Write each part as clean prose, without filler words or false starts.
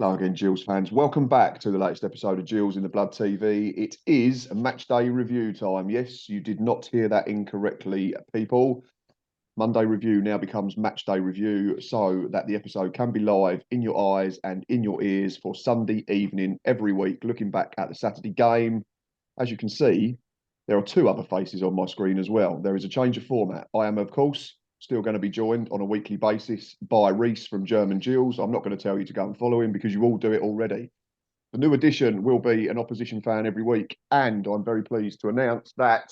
Hello again, Gills fans. Welcome back to the latest episode of Gills in the Blood TV. It is a match day review time. Yes, you did not hear that incorrectly, people. Monday review now becomes match day review so that the episode can be live in your eyes and in your ears for Sunday evening every week, looking back at the Saturday game. As you can see, there are two other faces on my screen as well. There is a change of format. I am, of course, still going to be joined on a weekly basis by Reese from German Gills. I'm not going to tell you to go and follow him because you all do it already. The new addition will be an opposition fan every week, and I'm very pleased to announce that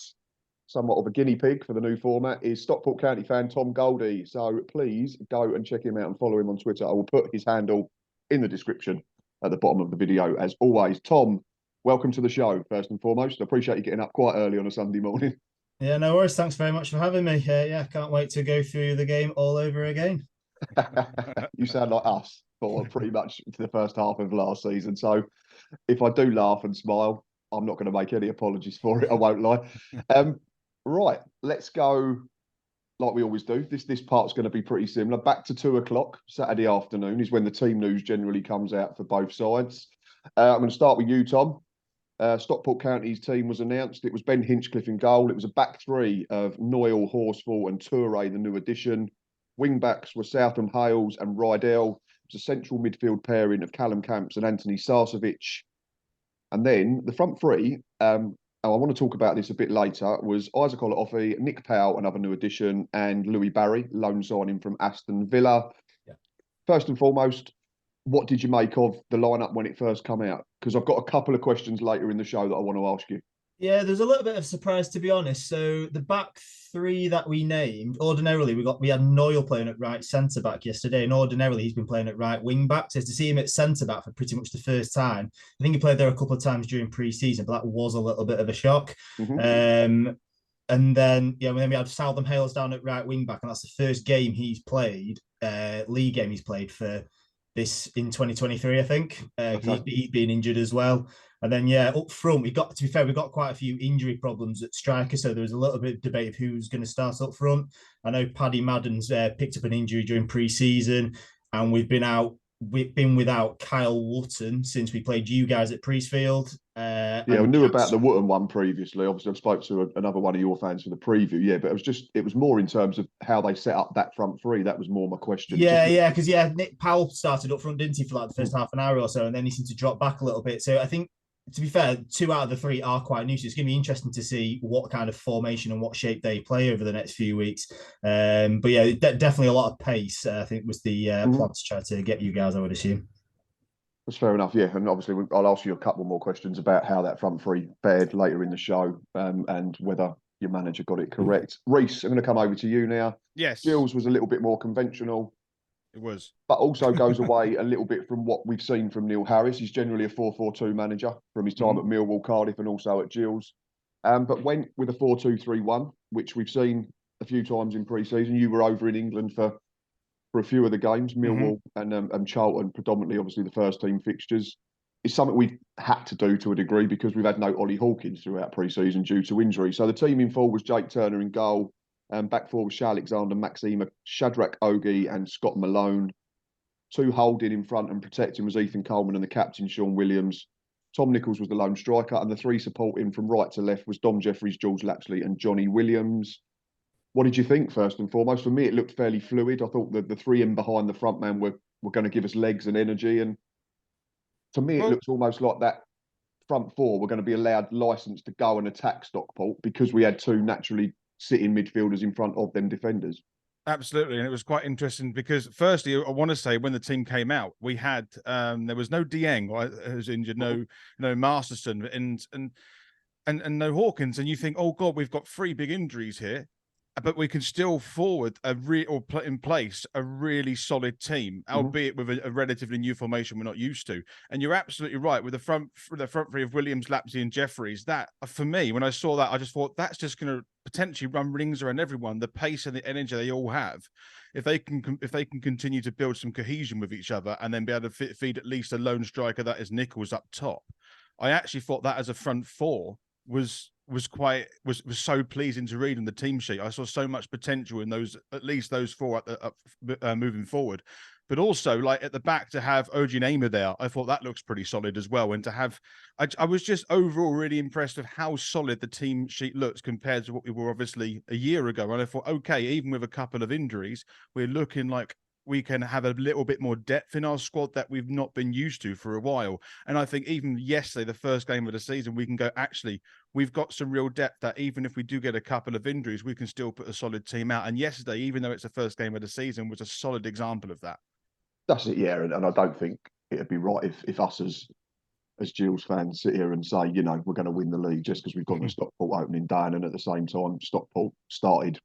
somewhat of a guinea pig for the new format is Stockport County fan Tom Goldie. So please go and check him out and follow him on Twitter. I will put his handle in the description at the bottom of the video as always. Tom, welcome to the show, first and foremost. I appreciate you getting up quite early on a Sunday morning. Yeah, no worries. Thanks very much for having me. Yeah, can't wait to go through the game all over again. You sound like us for pretty much the first half of last season. So if I do laugh and smile, I'm not going to make any apologies for it. I won't lie. Right, let's go like we always do. This part's going to be pretty similar. Back to 2 o'clock Saturday afternoon is when the team news generally comes out for both sides. I'm going to start with you, Tom. Stockport County's team was announced. It was Ben Hinchcliffe in goal. It was a back three of Noyle, Horsfall and Toure, the new addition. Wing-backs were Southam Hales and Rydell. It was a central midfield pairing of Callum Camps and Anthony Sarcevic. And then the front three, I want to talk about this a bit later, was Isaac Olatofi, Nick Powell, another new addition, and Louis Barry, loan signing from Aston Villa. Yeah. First and foremost, what did you make of the lineup when it first came out? Because I've got a couple of questions later in the show that I want to ask you. Yeah, there's a little bit of surprise, to be honest. So the back three that we named, ordinarily we had Noyle playing at right centre back yesterday, and ordinarily he's been playing at right wing back. So to see him at centre back for pretty much the first time, I think he played there a couple of times during pre-season, but that was a little bit of a shock. Mm-hmm. And then we had Southam Hales down at right wing back, and that's the first game he's played, league game he's played for this in 2023, I think. Okay. He's been injured as well. And then, up front, we got quite a few injury problems at striker. So there was a little bit of debate of who's going to start up front. I know Paddy Madden's picked up an injury during pre-season, and we've been without Kyle Wotton since we played you guys at Priestfield. We knew about the Wotton one previously. Obviously, I spoke to another one of your fans for the preview. Yeah, but it was more in terms of how they set up that front three. That was more my question. Because Nick Powell started up front, didn't he, for like the first half an hour or so, and then he seemed to drop back a little bit. So I think, to be fair, 2 out of the 3 are quite new, so it's going to be interesting to see what kind of formation and what shape they play over the next few weeks. But yeah, definitely a lot of pace, I think, was the plan to try to get you guys, I would assume. That's fair enough, yeah. And obviously, I'll ask you a couple more questions about how that front three fared later in the show and whether your manager got it correct. Reese, I'm going to come over to you now. Yes. Gills was a little bit more conventional. It was. But also goes away a little bit from what we've seen from Neil Harris. He's generally a 4-4-2 manager from his time at Millwall, Cardiff, and also at Gills. But went with a 4-2-3-1, which we've seen a few times in pre-season. You were over in England for a few of the games, Millwall and Charlton, predominantly, obviously, the first team fixtures. It's something we've had to do to a degree because we've had no Ollie Hawkins throughout pre-season due to injury. So the team in full was Jake Turner in goal. Back four was Shah Alexander, Maxima, Shadrach Ogie and Scott Malone. 2 holding in front and protecting was Ethan Coleman and the captain, Sean Williams. Tom Nichols was the lone striker, and the 3 supporting from right to left was Dom Jeffries, Jules Lapsley and Johnny Williams. What did you think, first and foremost? For me, it looked fairly fluid. I thought that the 3 in behind the front man were going to give us legs and energy. And to me, it looks almost like that front 4 were going to be allowed license to go and attack Stockport because we had 2 naturally sitting midfielders in front of them defenders. Absolutely, and it was quite interesting because, firstly, I want to say when the team came out, we had there was no Dieng who was injured, no Masterson, and no Hawkins, and you think, oh God, we've got 3 big injuries here, but we can still forward put in place a really solid team, albeit with a relatively new formation we're not used to. And you're absolutely right with the front 3 of Williams, Lapsey, and Jeffries. That, for me, when I saw that, I just thought that's just going to potentially run rings around everyone. The pace and the energy they all have, if they can continue to build some cohesion with each other, and then be able to feed at least a lone striker that is Nichols up top. I actually thought that as a front 4 was was so pleasing to read on the team sheet. I saw so much potential in those, at least those four moving forward. But also, like at the back, to have Oji Namer there, I thought that looks pretty solid as well. And to have, I was just overall really impressed with how solid the team sheet looks compared to what we were obviously a year ago. And I thought, okay, even with a couple of injuries, we're looking like we can have a little bit more depth in our squad that we've not been used to for a while. And I think even yesterday, the first game of the season, we can go, actually, we've got some real depth that even if we do get a couple of injuries, we can still put a solid team out. And yesterday, even though it's the first game of the season, was a solid example of that. That's it, yeah. And I don't think it'd be right if us as Gills fans sit here and say, you know, we're going to win the league just because we've got the Stockport opening day. And at the same time, Stockport started,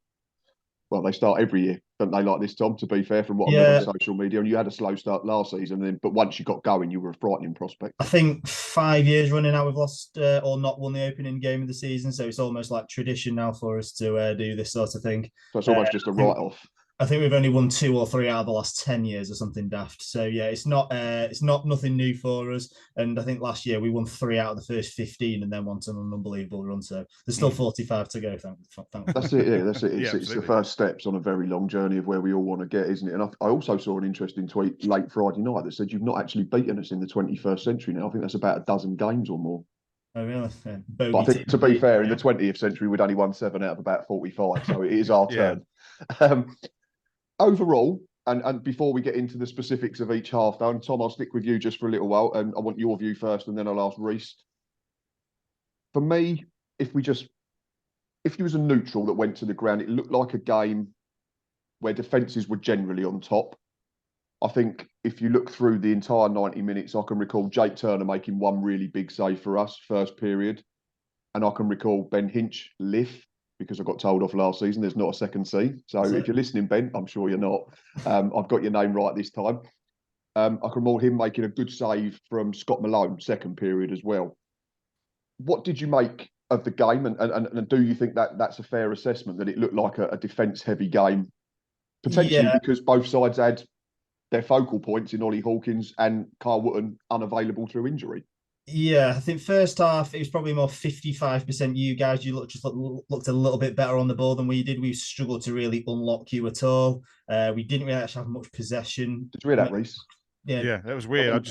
well, they start every year, don't they, like this, Tom, to be fair, from what I read on social media. And you had a slow start last season, but once you got going, you were a frightening prospect. I think 5 years running now we've lost or not won the opening game of the season. So it's almost like tradition now for us to do this sort of thing. So it's almost just a write-off. I think we've only won 2 or 3 out of the last 10 years or something daft. So yeah, it's not nothing new for us. And I think last year we won 3 out of the first 15 and then went on an unbelievable run. So there's still 45 to go. That's it. Yeah, that's it. Yeah, it's the first steps on a very long journey of where we all want to get, isn't it? And I also saw an interesting tweet late Friday night that said you've not actually beaten us in the 21st century now. I think that's about a dozen games or more. Oh, really? Yeah. But I think, to be fair, in the 20th century, we'd only won 7 out of about 45. So it is our turn. Overall, and before we get into the specifics of each half, though, and Tom, I'll stick with you just for a little while, and I want your view first, and then I'll ask Reece. For me, if you was a neutral that went to the ground, it looked like a game where defences were generally on top. I think if you look through the entire 90 minutes, I can recall Jake Turner making one really big save for us, first period, and I can recall Ben Hinch lift, because I got told off last season there's not a second C. So if you're listening, Ben, I'm sure you're not. I've got your name right this time. I can recall him making a good save from Scott Malone, second period as well. What did you make of the game? And do you think that that's a fair assessment, that it looked like a defence-heavy game, potentially because both sides had their focal points in Ollie Hawkins and Carl Wootton unavailable through injury? Yeah, I think first half it was probably more 55% you guys. You looked a little bit better on the ball than we did. We struggled to really unlock you at all. We didn't really actually have much possession. Did you hear that, Reece? Yeah, that was weird.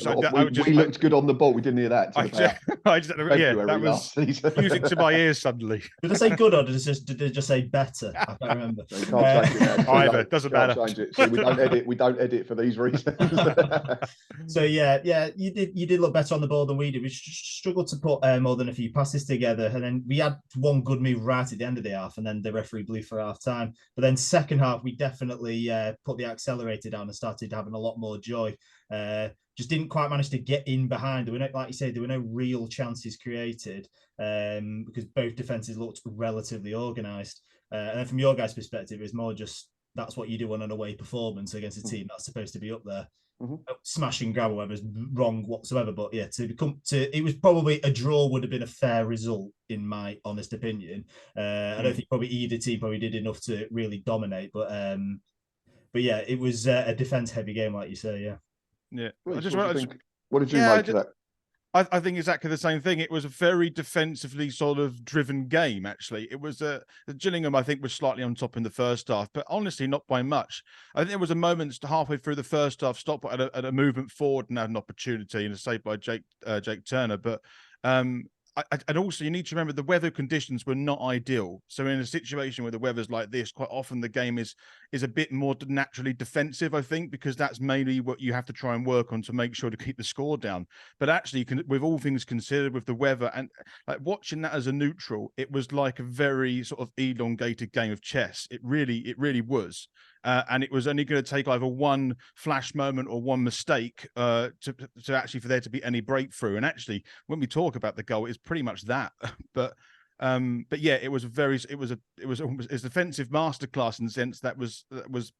We looked good on the ball. We didn't hear that. That was music to my ears suddenly. Did I say good or did it just say better? I can't remember. No, you can't change it now. Either doesn't matter. Change it. See, we don't edit for these reasons. So you did look better on the ball than we did. We struggled to put more than a few passes together, and then we had one good move right at the end of the half, and then the referee blew for half time. But then second half, we definitely put the accelerator down and started having a lot more joy. Just didn't quite manage to get in behind. There were no, like you say, there were no real chances created because both defenses looked relatively organised. And then from your guys' perspective, it's more just that's what you do on an away performance against a team that's supposed to be up there. Smash and grab, whatever's wrong whatsoever. But yeah, it was probably a draw would have been a fair result in my honest opinion. I don't think probably either team probably did enough to really dominate, but yeah, it was a defense heavy game, like you say. Yeah. Yeah. What did you make of that? I think exactly the same thing. It was a very defensively sort of driven game, actually. It was Gillingham, I think, was slightly on top in the first half, but honestly, not by much. I think there was a moment halfway through the first half, Stockport at a movement forward and had an opportunity and a save by Jake Turner. But and also you need to remember the weather conditions were not ideal. So in a situation where the weather's like this, quite often the game is a bit more naturally defensive, I think, because that's mainly what you have to try and work on to make sure to keep the score down. But actually, with all things considered, with the weather and like watching that as a neutral, it was like a very sort of elongated game of chess. It really was. And it was only going to take either one flash moment or one mistake to actually for there to be any breakthrough. And actually, when we talk about the goal, it's pretty much that. But yeah, it was almost a defensive masterclass in the sense that was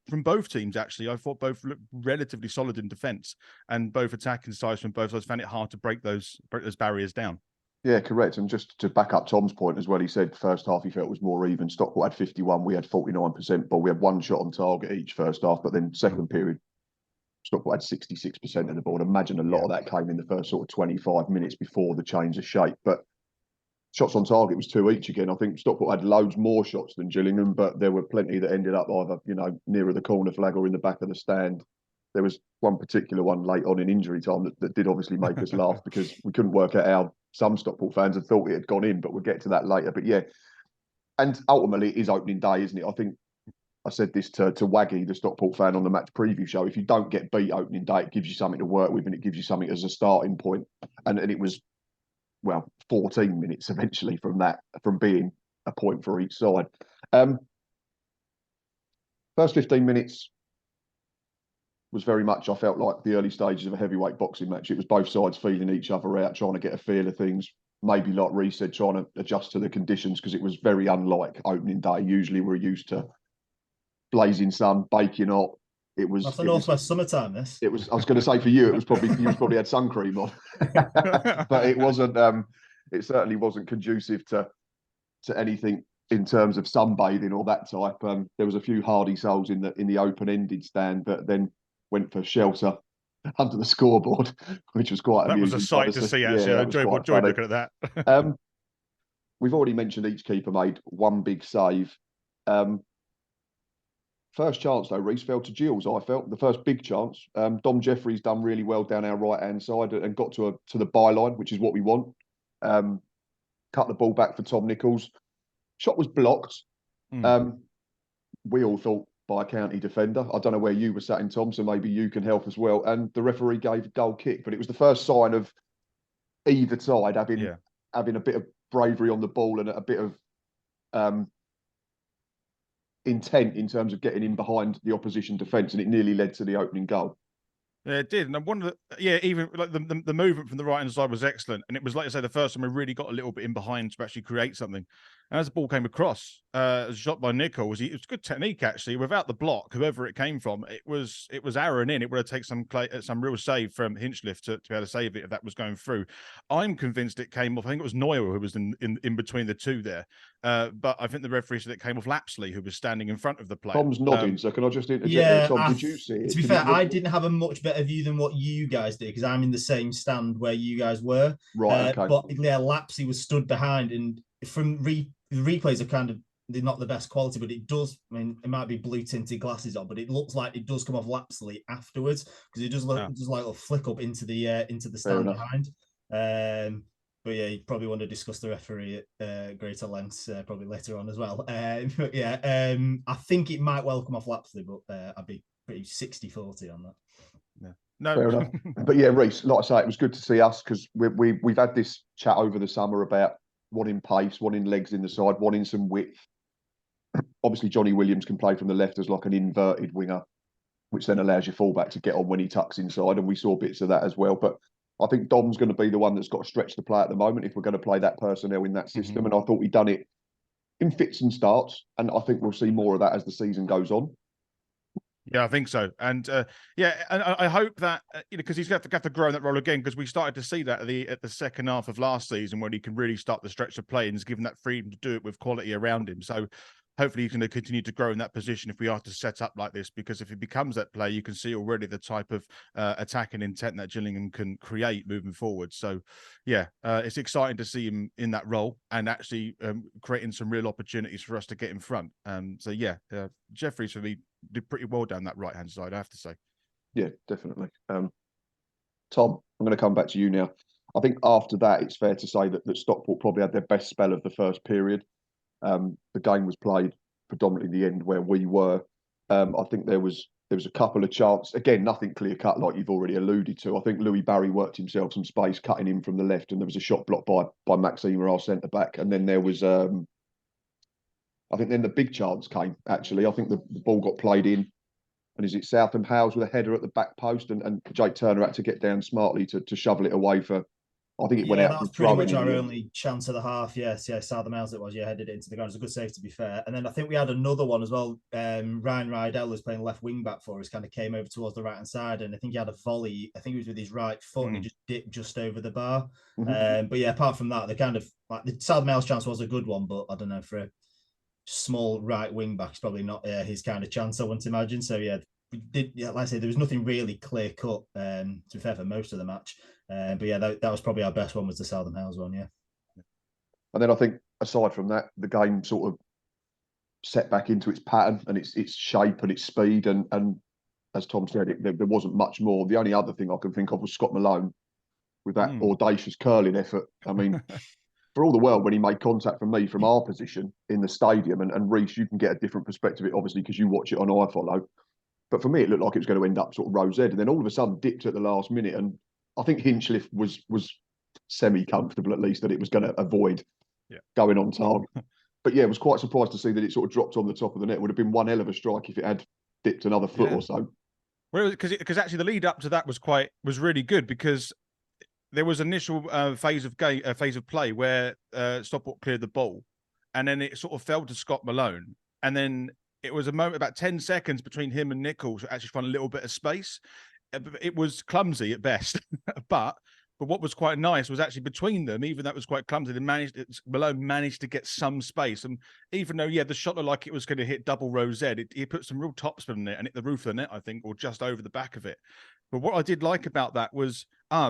from both teams. Actually, I thought both looked relatively solid in defence, and both attacking sides from both sides found it hard to break those barriers down. Yeah, correct. And just to back up Tom's point as well, he said first half he felt was more even. Stockport had 51, we had 49%, but we had one shot on target each first half. But then second period, Stockport had 66% of the ball. Imagine a lot of that came in the first sort of 25 minutes before the change of shape. But shots on target was 2 each again. I think Stockport had loads more shots than Gillingham, but there were plenty that ended up either, you know, nearer the corner flag or in the back of the stand. There was one particular one late on in injury time that did obviously make us laugh because we couldn't work out how some Stockport fans had thought it had gone in, but we'll get to that later. But yeah, and ultimately it is opening day, isn't it? I think I said this to Waggy, the Stockport fan, on the match preview show. If you don't get beat opening day, it gives you something to work with and it gives you something as a starting point. And it was, well, 14 minutes eventually from that, from being a point for each side. First 15 minutes was very much, I felt like, the early stages of a heavyweight boxing match. It was both sides feeling each other out, trying to get a feel of things. Maybe, like Reece said, trying to adjust to the conditions because it was very unlike opening day. Usually we're used to blazing sun, baking hot. It was. That's the northwest summertime. This. It was. I was going to say for you, it was probably you probably had sun cream on, but it wasn't. It certainly wasn't conducive to anything in terms of sunbathing or that type. There was a few hardy souls in the open-ended stand, but then went for shelter under the scoreboard, which was quite amusing. That was a sight to see, actually. Yeah, I enjoyed looking at that. We've already mentioned each keeper made one big save. First chance, though, Reece fell to Gills, I felt. The first big chance. Dom Jeffries done really well down our right-hand side and got to the byline, which is what we want. Cut the ball back for Tom Nichols. Shot was blocked. We all thought by a county defender. I don't know where you were sat in, Tom, so maybe you can help as well. And the referee gave a goal kick, but it was the first sign of either side having a bit of bravery on the ball and a bit of intent in terms of getting in behind the opposition defence, and it nearly led to the opening goal. Yeah, it did. And one of even like the movement from the right hand side was excellent. And it was, like I say, the first time we really got a little bit in behind to actually create something. And as the ball came across, it was shot by Nichols. It was good technique, actually. Without the block, whoever it came from, it was arrowing in. It would have taken some real save from Hinchliffe to be able to save it if that was going through. I'm convinced it came off. I think it was Neuer who was in between the two there. But I think the referee said it came off Lapsley, who was standing in front of the player. Tom's nodding, so can I just interject there, Tom? Did you see it? To be fair, I didn't have a much better view than what you guys did because I'm in the same stand where you guys were. Right, okay. But yeah, Lapsley was stood behind, and from the replays are kind of, they're not the best quality, but it does, I mean, it might be blue tinted glasses on, but it looks like it does come off Lapsley afterwards because it does look just like a flick up into the stand behind. But yeah, you probably want to discuss the referee at greater lengths probably later on as well. But yeah, I think it might well come off Lapsley, but I'd be pretty 60-40 on that. Yeah. No, fair enough. But yeah, Reece, like I say, it was good to see us because we've had this chat over the summer about wanting pace, wanting legs in the side, wanting some width. Obviously, Johnny Williams can play from the left as like an inverted winger, which then allows your fullback to get on when he tucks inside, and we saw bits of that as well. But I think Dom's going to be the one that's got to stretch the play at the moment if we're going to play that personnel in that system. And I thought he'd done it in fits and starts, and I think we'll see more of that as the season goes on. Yeah, I think so. And and I hope that, because he's got to grow in that role again, because we started to see that at the second half of last season when he can really start the stretch of play and is given that freedom to do it with quality around him. So hopefully he's going to continue to grow in that position if we are to set up like this, because if he becomes that player, you can see already the type of attacking intent that Gillingham can create moving forward. So yeah, it's exciting to see him in that role and actually creating some real opportunities for us to get in front. So yeah, Jeffries for me did pretty well down that right hand side, I have to say. Yeah, definitely. Tom, I'm going to come back to you now. I think after that, it's fair to say that Stockport probably had their best spell of the first period. The game was played predominantly in the end where we were. I think there was a couple of chances. Again, nothing clear cut like you've already alluded to. I think Louis Barry worked himself some space, cutting in from the left, and there was a shot blocked by Maxima, our centre back. And then there was, I think then the big chance came. Actually, I think the ball got played in, and is it Southam Howes with a header at the back post, and Jake Turner had to get down smartly to shovel it away for. I think it went out. That was pretty much our only chance of the half. Yes, Southam Howes it was. Yeah, headed it into the ground. It was a good save, to be fair. And then I think we had another one as well. Ryan Rydell was playing left wing back for us, kind of came over towards the right hand side, and I think he had a volley. I think it was with his right foot, and he just dipped just over the bar. But yeah, apart from that, the kind of like the Southam Howes chance was a good one, but I don't know, for a small right wing back, it's probably not his kind of chance, I wouldn't imagine. So yeah, we did. Yeah, like I say, there was nothing really clear cut. To be fair, for most of the match. But yeah, that was probably our best one, was the Southam Howes one. Yeah. And then I think aside from that, the game sort of set back into its pattern and its shape and its speed. And as Tom said, there wasn't much more. The only other thing I can think of was Scott Malone with that audacious curling effort. I mean, for all the world, when he made contact from me from our position in the stadium, and Reece, you can get a different perspective, obviously, because you watch it on iFollow. But for me, it looked like it was going to end up sort of Rose Ed, and then all of a sudden dipped at the last minute. And I think Hinchliffe was semi-comfortable, at least, that it was going to avoid going on target. But yeah, I was quite surprised to see that it sort of dropped on the top of the net. It would have been one hell of a strike if it had dipped another foot or so. Well, because actually the lead up to that was really good, because there was initial phase of play where Stockport cleared the ball, and then it sort of fell to Scott Malone, and then it was a moment, about 10 seconds between him and Nichols, to actually find a little bit of space. It was clumsy at best, but what was quite nice was actually between them, even though it was quite clumsy, Malone managed to get some space. And even though, the shot looked like it was going to hit double Rose Ed, he put some real topspin in it and hit the roof of the net, I think, or just over the back of it. But what I did like about that was,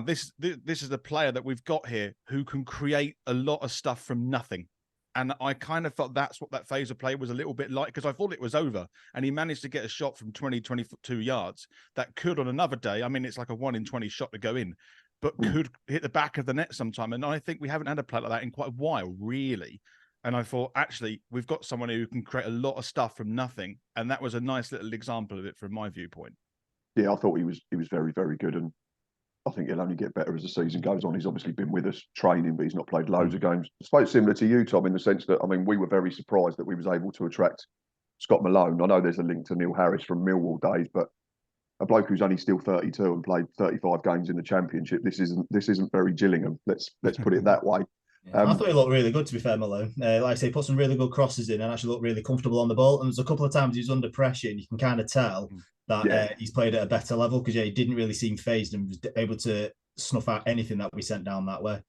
this is a player that we've got here who can create a lot of stuff from nothing. And I kind of felt that's what that phase of play was a little bit like, because I thought it was over. And he managed to get a shot from 22 yards that could, on another day, I mean, it's like a 1 in 20 shot to go in, but could hit the back of the net sometime. And I think we haven't had a player like that in quite a while, really. And I thought, actually, we've got someone who can create a lot of stuff from nothing. And that was a nice little example of it from my viewpoint. Yeah, I thought he was very, very good. And I think he'll only get better as the season goes on. He's obviously been with us training, but he's not played loads of games. I suppose similar to you, Tom, in the sense that, I mean, we were very surprised that we was able to attract Scott Malone. I know there's a link to Neil Harris from Millwall days, but a bloke who's only still 32 and played 35 games in the Championship, this isn't very Gillingham. Let's put it that way. I thought he looked really good, to be fair, Malone. Like I say, put some really good crosses in and actually looked really comfortable on the ball. And there's a couple of times he was under pressure, and you can kind of tell that he's played at a better level, because he didn't really seem phased and was able to snuff out anything that we sent down that way.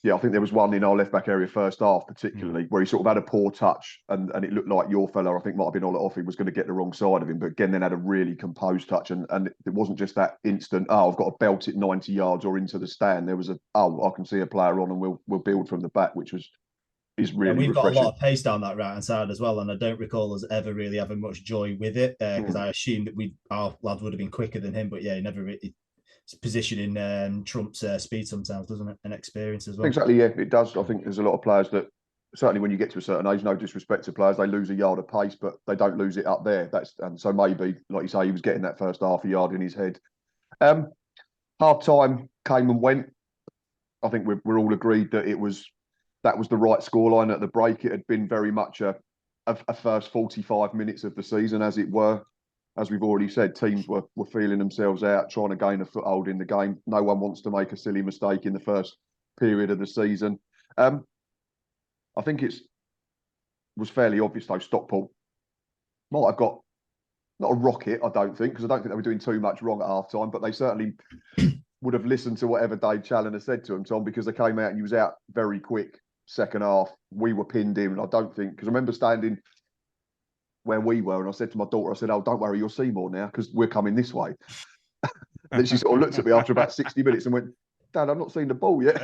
Yeah, I think there was one in our left-back area first half, particularly, where he sort of had a poor touch, and it looked like your fella, I think, might have been off. He was going to get the wrong side of him, but again, then had a really composed touch, and it wasn't just that instant, I've got to belt it 90 yards or into the stand. There was I can see a player on, and we'll build from the back, which is really we've refreshing. got a lot of pace down that right-hand side as well, and I don't recall us ever really having much joy with it, because I assumed that our lads would have been quicker than him, but he never really... Positioning trumps speed sometimes, doesn't it? And experience as well. Exactly, yeah, it does. I think there's a lot of players that, certainly when you get to a certain age, no disrespect to players, they lose a yard of pace, but they don't lose it up there. And so maybe, like you say, he was getting that first half a yard in his head. Half time came and went. I think we're all agreed that that was the right scoreline at the break. It had been very much a first 45 minutes of the season, as it were. As we've already said, teams were feeling themselves out, trying to gain a foothold in the game. No one wants to make a silly mistake in the first period of the season. I think was fairly obvious, though, Stockport might have got, not a rocket, I don't think, because I don't think they were doing too much wrong at half time, but they certainly would have listened to whatever Dave Challoner said to him, Tom, because they came out and he was out very quick second half. We were pinned in, and I don't think, because I remember standing where we were, and I said to my daughter, I said, "Oh, don't worry, you'll see more now, because we're coming this way." Then she sort of looked at me after about 60 minutes and went, "Dad, I've not seen the ball yet."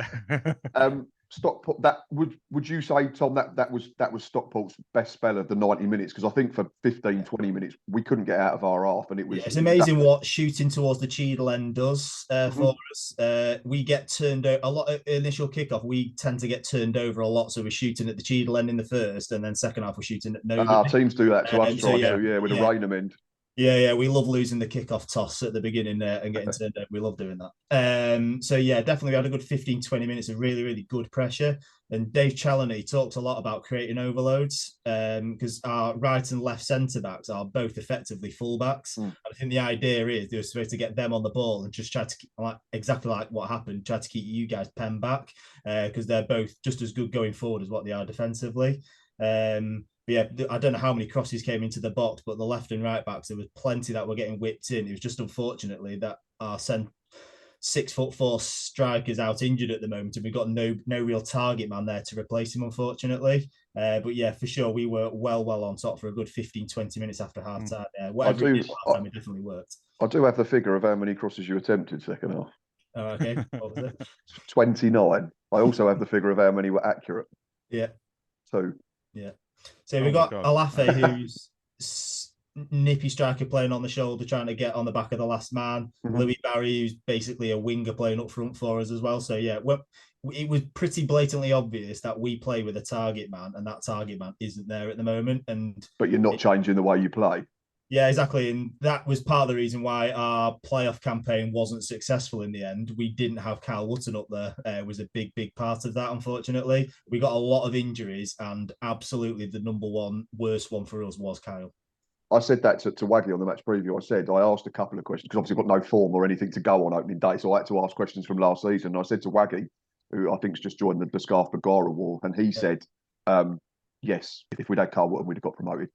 Stockport, that would you say, Tom, that was Stockport's best spell of the 90 minutes? Because I think for 15, 20 minutes we couldn't get out of our half, and it was. It's amazing what shooting towards the Cheadle end does for us. We get turned over a lot of initial kickoff. We tend to get turned over a lot, so we're shooting at the Cheadle end in the first, and then second half we're shooting at nobody. Our teams do that to us, with the Raynham end. Yeah, we love losing the kickoff toss at the beginning and getting turned over. We love doing that. So yeah, definitely we had a good 15, 20 minutes of really, really good pressure. And Dave Challoner talked a lot about creating overloads, because our right and left centre backs are both effectively fullbacks. I think the idea is they were supposed to get them on the ball and just try to keep, exactly like what happened, try to keep you guys penned back, because they're both just as good going forward as what they are defensively. But yeah, I don't know how many crosses came into the box, but the left and right backs, there was plenty that were getting whipped in. It was just unfortunately that our 6'4" striker's out injured at the moment, and we've got no real target man there to replace him, unfortunately. But yeah, for sure, we were well on top for a good 15, 20 minutes after half time. Whatever it did half time, it definitely worked. I do have the figure of how many crosses you attempted second half. Oh, okay. What was it? 29. I also have the figure of how many were accurate. Yeah. Two. Yeah. So Oh we've my got God. Alafe, who's nippy striker playing on the shoulder, trying to get on the back of the last man. Louis Barry, who's basically a winger playing up front for us as well. So yeah, it was pretty blatantly obvious that we play with a target man, and that target man isn't there at the moment. And But you're not changing the way you play. yeah, exactly. And that was part of the reason why our playoff campaign wasn't successful in the end. We didn't have Kyle Wootton up there. It was a big part of that, unfortunately. We got a lot of injuries, and absolutely the number one worst one for us was Kyle. I said that to Wagley on the match preview. I asked a couple of questions because obviously I've got no form or anything to go on opening day. So I had to ask questions from last season. And I said to Wagley, who I think's just joined the Scarf Bagara war, and he said, yes, if we'd had Kyle Wootton, we'd have got promoted.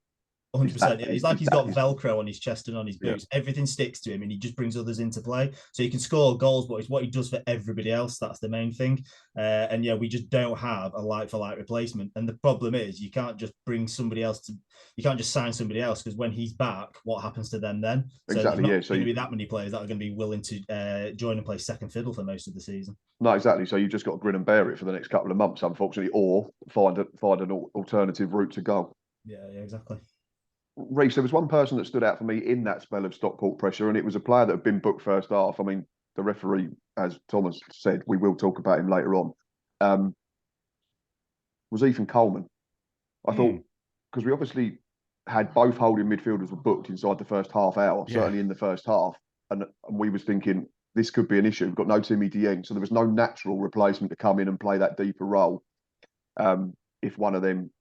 100%. Yeah, he's like he's got Velcro on his chest and on his boots. Yeah. Everything sticks to him, and he just brings others into play. So he can score goals, but it's what he does for everybody else. That's the main thing. And yeah, we just don't have a like-for-like replacement. And the problem is, you can't just bring somebody else to. You can't just sign somebody else, because when he's back, what happens to them then? So exactly. There's not So going to be that many players that are going to be willing to join and play second fiddle for most of the season. No, exactly. So you've just got to grin and bear it for the next couple of months, unfortunately, or find an alternative route to go. Yeah, exactly. Reece, there was one person that stood out for me in that spell of Stockport pressure, and it was a player that had been booked first half. I mean, the referee, as Thomas said, we will talk about him later on, was Ethan Coleman. I thought, because we obviously had both holding midfielders were booked inside the first half hour, certainly in the first half, and we was thinking this could be an issue. We've got no Timmy Dieng, so there was no natural replacement to come in and play that deeper role if one of them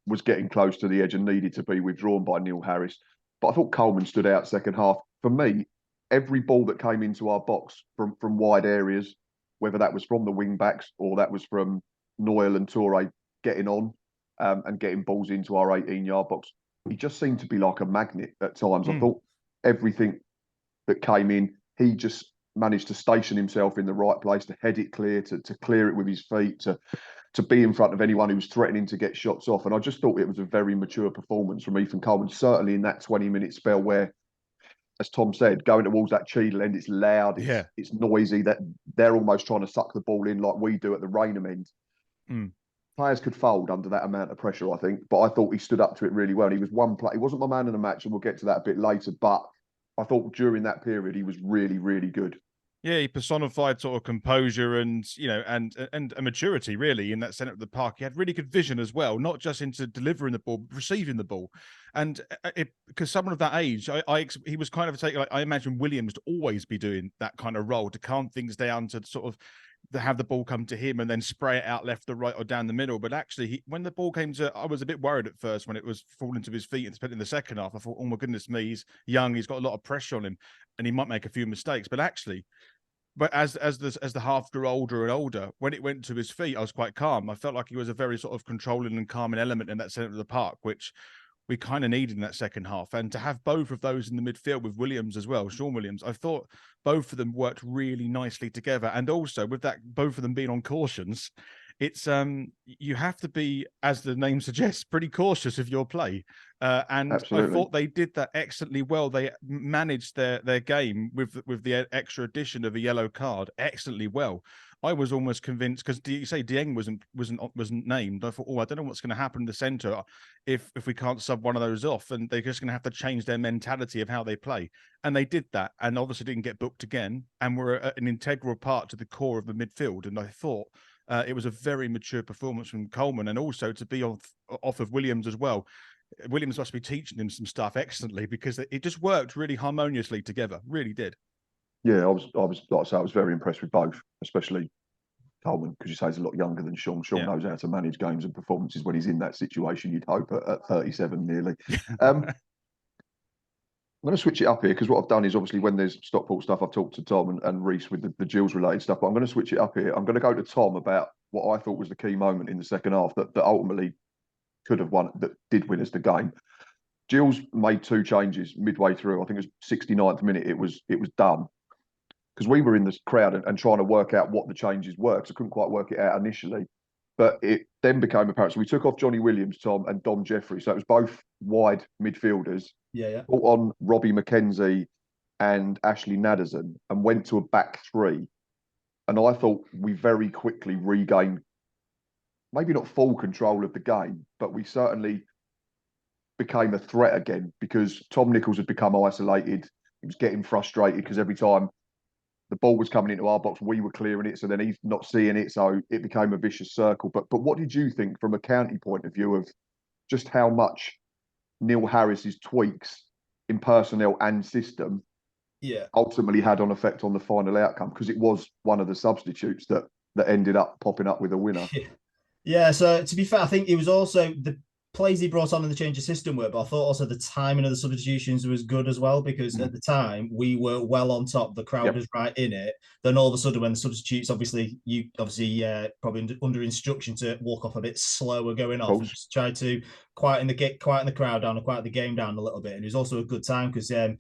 was getting close to the edge and needed to be withdrawn by Neil Harris. But I thought Coleman stood out second half. For me, every ball that came into our box from wide areas, whether that was from the wing backs or that was from Noyle and Toure getting on and getting balls into our 18-yard box, he just seemed to be like a magnet at times. I thought everything that came in, he just managed to station himself in the right place, to head it clear, to clear it with his feet, to be in front of anyone who was threatening to get shots off. And I just thought it was a very mature performance from Ethan Coleman, certainly in that 20-minute spell where, as Tom said, going towards that Cheadle end, it's loud, it's noisy, that they're almost trying to suck the ball in like we do at the Rainham end. Players could fold under that amount of pressure, I think, but I thought he stood up to it really well. He was one play. He wasn't my man in the match, and we'll get to that a bit later, but I thought during that period he was really, really good. Yeah, he personified sort of composure and, you know, and a maturity really in that centre of the park. He had really good vision as well, not just into delivering the ball, but receiving the ball. And because someone of that age, he was kind of taking, like, I imagine Williams to always be doing that kind of role, to calm things down, to sort of have the ball come to him and then spray it out left or right or down the middle. But actually, when the ball came to, I was a bit worried at first when it was falling to his feet and spent in the second half. I thought, oh my goodness me, he's young, he's got a lot of pressure on him, and he might make a few mistakes. But actually, as the half grew older and older, when it went to his feet, I was quite calm. I felt like he was a very sort of controlling and calming element in that centre of the park, which we kind of needed in that second half. And to have both of those in the midfield with Williams as well, Sean Williams, I thought both of them worked really nicely together. And also with that, both of them being on cautions, it's you have to be, as the name suggests, pretty cautious of your play. And absolutely. I thought they did that excellently well. They managed their game with the extra addition of a yellow card excellently well. I was almost convinced, because you say Dieng wasn't named. I thought, I don't know what's going to happen in the centre if we can't sub one of those off, and they're just going to have to change their mentality of how they play. And they did that, and obviously didn't get booked again, and were an integral part to the core of the midfield. And I thought it was a very mature performance from Coleman, and also to be off of Williams as well. Williams must be teaching him some stuff excellently, because it just worked really harmoniously together. Really did. Yeah, I was like I say, I was very impressed with both, especially Coleman, because you say he's a lot younger than Sean. Sean knows how to manage games and performances when he's in that situation, you'd hope, at 37 nearly. I'm going to switch it up here, because what I've done is, obviously, when there's Stockport stuff, I've talked to Tom and Reece with the Gills related stuff, but I'm going to switch it up here. I'm going to go to Tom about what I thought was the key moment in the second half that ultimately could have won, that did win us the game. Gills made two changes midway through. I think it was 69th minute. It was done, because we were in this crowd and trying to work out what the changes were, because I couldn't quite work it out initially. But it then became apparent. So we took off Johnny Williams, Tom, and Dom Jeffrey. So it was both wide midfielders. Yeah. Brought on Robbie McKenzie and Ashley Naderzan and went to a back three. And I thought we very quickly regained maybe not full control of the game, but we certainly became a threat again because Tom Nichols had become isolated. He was getting frustrated because every time the ball was coming into our box, we were clearing it. So then he's not seeing it. So it became a vicious circle. But what did you think from a county point of view of just how much Neil Harris's tweaks in personnel and system ultimately had on effect on the final outcome? Because it was one of the substitutes that ended up popping up with a winner. Yeah, so to be fair, I think it was also the plays he brought on in the change of system work, but I thought also the timing of the substitutions was good as well, because at the time we were well on top, the crowd was right in it. Then all of a sudden, when the substitutes, probably under instruction to walk off a bit slower going off and just try to quieten the crowd down and quieten the game down a little bit. And it was also a good time because it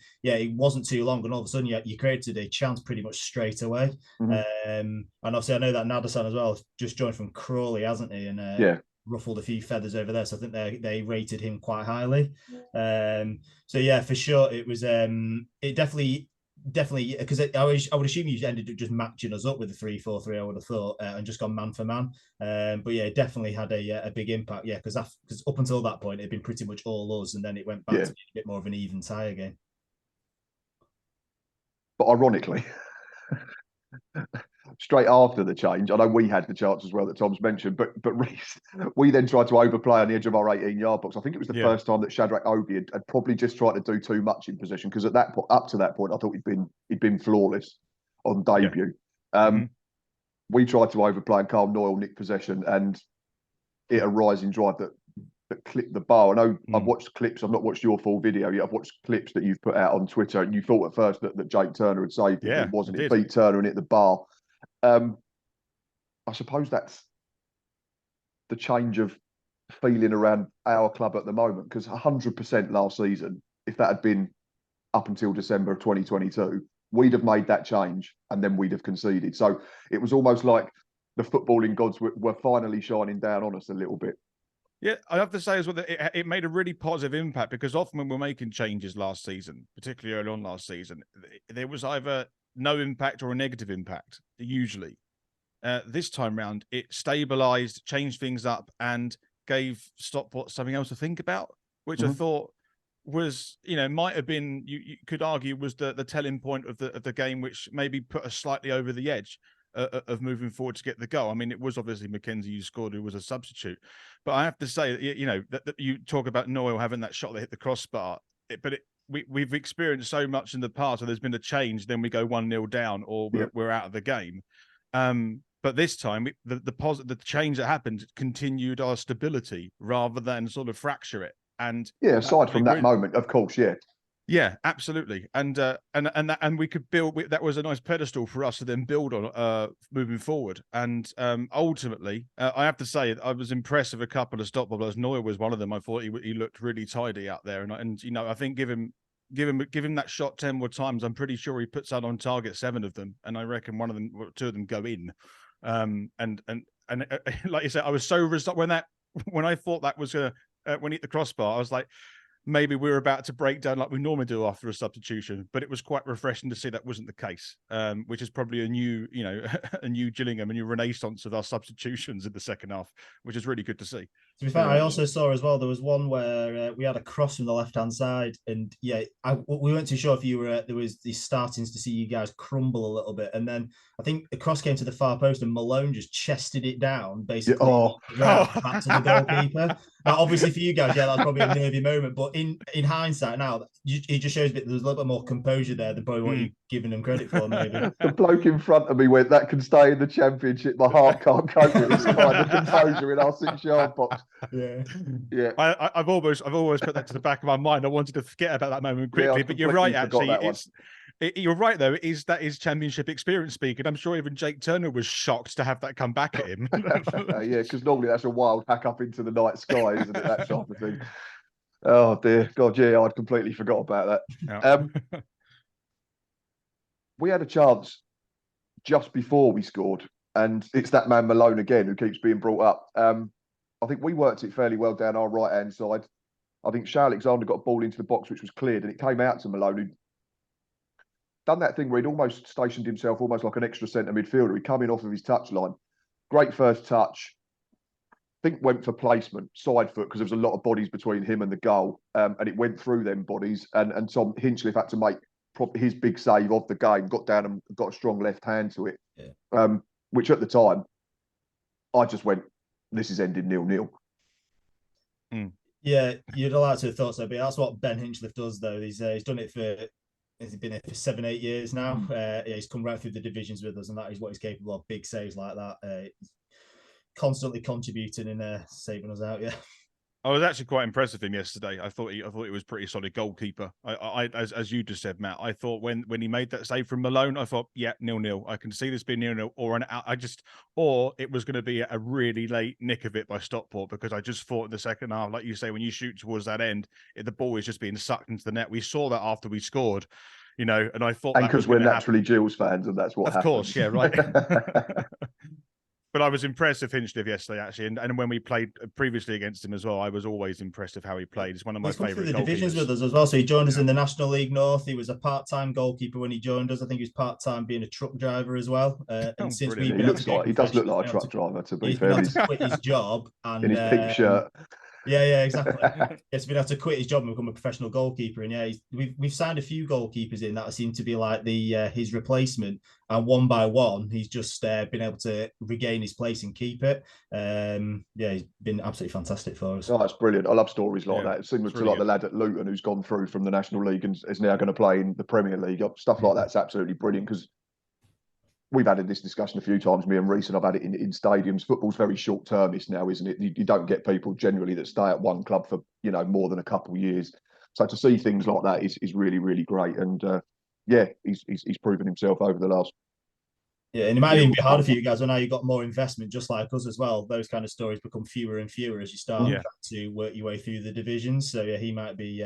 wasn't too long, and all of a sudden you created a chance pretty much straight away. And obviously I know that Nadasan as well just joined from Crawley, hasn't he? And ruffled a few feathers over there, so I think they rated him quite highly. So yeah, for sure, it was it definitely because I would assume you ended up just matching us up with the 3-4-3. I would have thought, and just gone man for man. But yeah, it definitely had a big impact. Yeah, because up until that point, it'd been pretty much all us, and then it went back to being a bit more of an even tie again. But ironically, straight after the change, I know we had the chance as well that Tom's mentioned, but Reece, we then tried to overplay on the edge of our 18-yard box. I think it was the first time that Shadrach Obi had probably just tried to do too much in possession, because at that point, up to that point, I thought he'd been flawless on debut. We tried to overplay, and Carl Noyle nicked possession, and it a rising drive that clipped the bar. I know I've watched clips. I've not watched your full video yet. I've watched clips that you've put out on Twitter, and you thought at first that Jake Turner had saved it. It wasn't. It beat Turner and hit the bar. I suppose that's the change of feeling around our club at the moment, because 100% last season, if that had been up until December of 2022, we'd have made that change and then we'd have conceded. So it was almost like the footballing gods were finally shining down on us a little bit. Yeah, I have to say as well that it made a really positive impact, because often when we're making changes last season, particularly early on last season, there was either no impact or a negative impact, usually. This time round, it stabilised, changed things up, and gave Stockport something else to think about, which I thought was, might have been, you could argue, was the telling point of the game, which maybe put us slightly over the edge of moving forward to get the goal. I mean, it was obviously Mackenzie who scored, who was a substitute. But I have to say, that you talk about Noyle having that shot that hit the crossbar, we've experienced so much in the past where there's been a change, then we go 1-0 down, or we're out of the game. But this time, the change that happened continued our stability rather than sort of fracture it. And aside from that moment, of course, yeah, absolutely. And we could build. That was a nice pedestal for us to then build on moving forward. And ultimately, I have to say, I was impressed with a couple of stop bobblers. Noyle was one of them. I thought he looked really tidy out there. And I think give him that shot 10 more times, I'm pretty sure he puts out on target 7 of them, and I reckon 2 of them go in. And like you said, I was so when I thought that was when he hit the crossbar, I was like, maybe we were about to break down like we normally do after a substitution. But it was quite refreshing to see that wasn't the case, which is probably a new, a new Gillingham, a new renaissance of our substitutions in the second half, which is really good to see. To be fair, I also saw as well, there was one where we had a cross from the left-hand side, and we weren't too sure if you were, there was these startings to see you guys crumble a little bit, and then I think the cross came to the far post and Malone just chested it down, basically back to the goalkeeper. Now, obviously for you guys, that's probably a nervy moment, but in hindsight now, it just shows that there's a little bit more composure there than probably what you're giving them credit for, maybe. The bloke in front of me went, that can stay in the Championship, my heart can't cope with this kind of composure in our 6-yard box. Yeah. I've always put that to the back of my mind. I wanted to forget about that moment quickly, but you're right. Actually, you're right though. That is Championship experience speaking. I'm sure even Jake Turner was shocked to have that come back at him. Yeah, because normally that's a wild hack up into the night sky, isn't it? That type of thing. Oh dear God, yeah, I'd completely forgot about that. Yeah. We had a chance just before we scored, and it's that man Malone again who keeps being brought up. I think we worked it fairly well down our right-hand side. I think Shea Alexander got a ball into the box, which was cleared, and it came out to Malone, who'd done that thing where he'd almost stationed himself almost like an extra centre midfielder. He'd come in off of his touchline. Great first touch. think went for placement, side foot, because there was a lot of bodies between him and the goal, and it went through them bodies, and Tom Hinchliffe had to make his big save of the game, got down and got a strong left hand to it, which at the time, I just went, this is ending 0-0. Yeah, you'd like to have thought so, but that's what Ben Hinchliffe does, though. He's done it for, has he been here for 7-8 years now? Yeah, he's come right through the divisions with us, and that is what he's capable of, big saves like that. Constantly contributing and saving us out, yeah. I was actually quite impressed with him yesterday. I thought he was pretty solid goalkeeper. As you just said, Matt, I thought when he made that save from Malone, I thought, yeah, 0-0. I can see this being 0-0 or or it was going to be a really late nick of it by Stockport, because I just thought in the second half, like you say, when you shoot towards that end, the ball is just being sucked into the net. We saw that after we scored, and I thought, and because we're naturally Gills fans, and that's what of course, yeah, right. But I was impressed with Hinchliffe yesterday, actually, and when we played previously against him as well, I was always impressed with how he played. He's one of my favourite goalkeepers. The divisions with us as well. So he joined us in the National League North. He was a part-time goalkeeper when he joined us. I think he was part-time being a truck driver as well. And since he does look like a truck driver, to be fair. He's quit his job and in his pink shirt. Yeah, exactly. Yes, we'd have to quit his job and become a professional goalkeeper. And yeah, we've signed a few goalkeepers in that seem to be like his replacement. And one by one, he's just been able to regain his place and keep it. Yeah, he's been absolutely fantastic for us. Oh, that's brilliant. I love stories like that. It's similar to like the lad at Luton who's gone through from the National League and is now going to play in the Premier League. Stuff like that's absolutely brilliant, because we've had this discussion a few times, me and Reece, and I've had it in stadiums. Football's very short-termist now, isn't it? You don't get people generally that stay at one club for, more than a couple of years. So to see things like that is really, really great. And yeah, he's proven himself over the last. Yeah, and it might even be harder for you guys when now you've got more investment, just like us as well. Those kind of stories become fewer and fewer as you start to work your way through the divisions. So yeah, he might be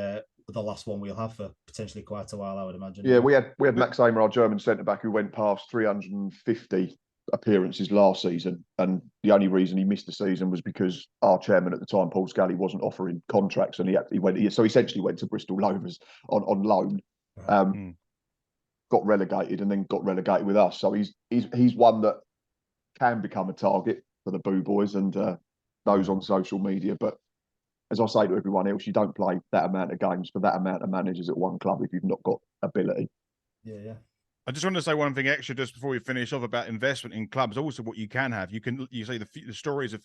the last one we'll have for potentially quite a while, I would imagine. Yeah, we had Max Amer, our German centre-back, who went past 350 appearances last season, and the only reason he missed the season was because our chairman at the time, Paul Scally, wasn't offering contracts, and so he essentially went to Bristol Rovers on loan. Right. Got relegated and then got relegated with us. So he's one that can become a target for the Boo Boys and those on social media. But as I say to everyone else, you don't play that amount of games for that amount of managers at one club if you've not got ability. Yeah. I just want to say one thing extra just before we finish off about investment in clubs. Also, what you can have, you say the stories of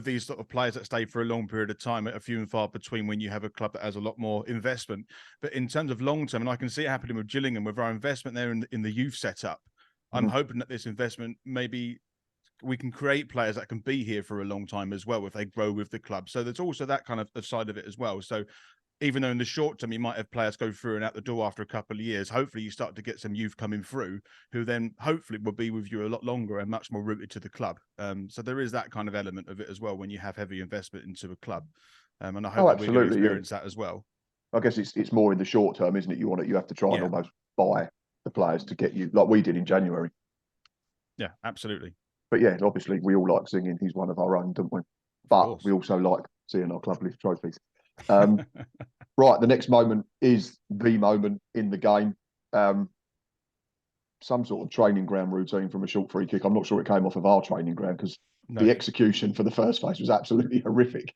these sort of players that stay for a long period of time are few and far between when you have a club that has a lot more investment. But in terms of long term, and I can see it happening with Gillingham with our investment there in the youth setup. I'm hoping that this investment, maybe we can create players that can be here for a long time as well if they grow with the club. So there's also that kind of side of it as well. So even though in the short term you might have players go through and out the door after a couple of years, hopefully you start to get some youth coming through who then hopefully will be with you a lot longer and much more rooted to the club. So there is that kind of element of it as well when you have heavy investment into a club. And I hope that we're going to experience that as well. I guess it's more in the short term, isn't it? You have to try and almost buy the players to get you, like we did in January. Yeah, absolutely. But yeah, obviously we all like singing "He's One of Our Own," don't we? But we also like seeing our club lift trophies. Right, the next moment is the moment in the game. Some sort of training ground routine from a short free kick. I'm not sure it came off of our training ground because the execution for the first phase was absolutely horrific.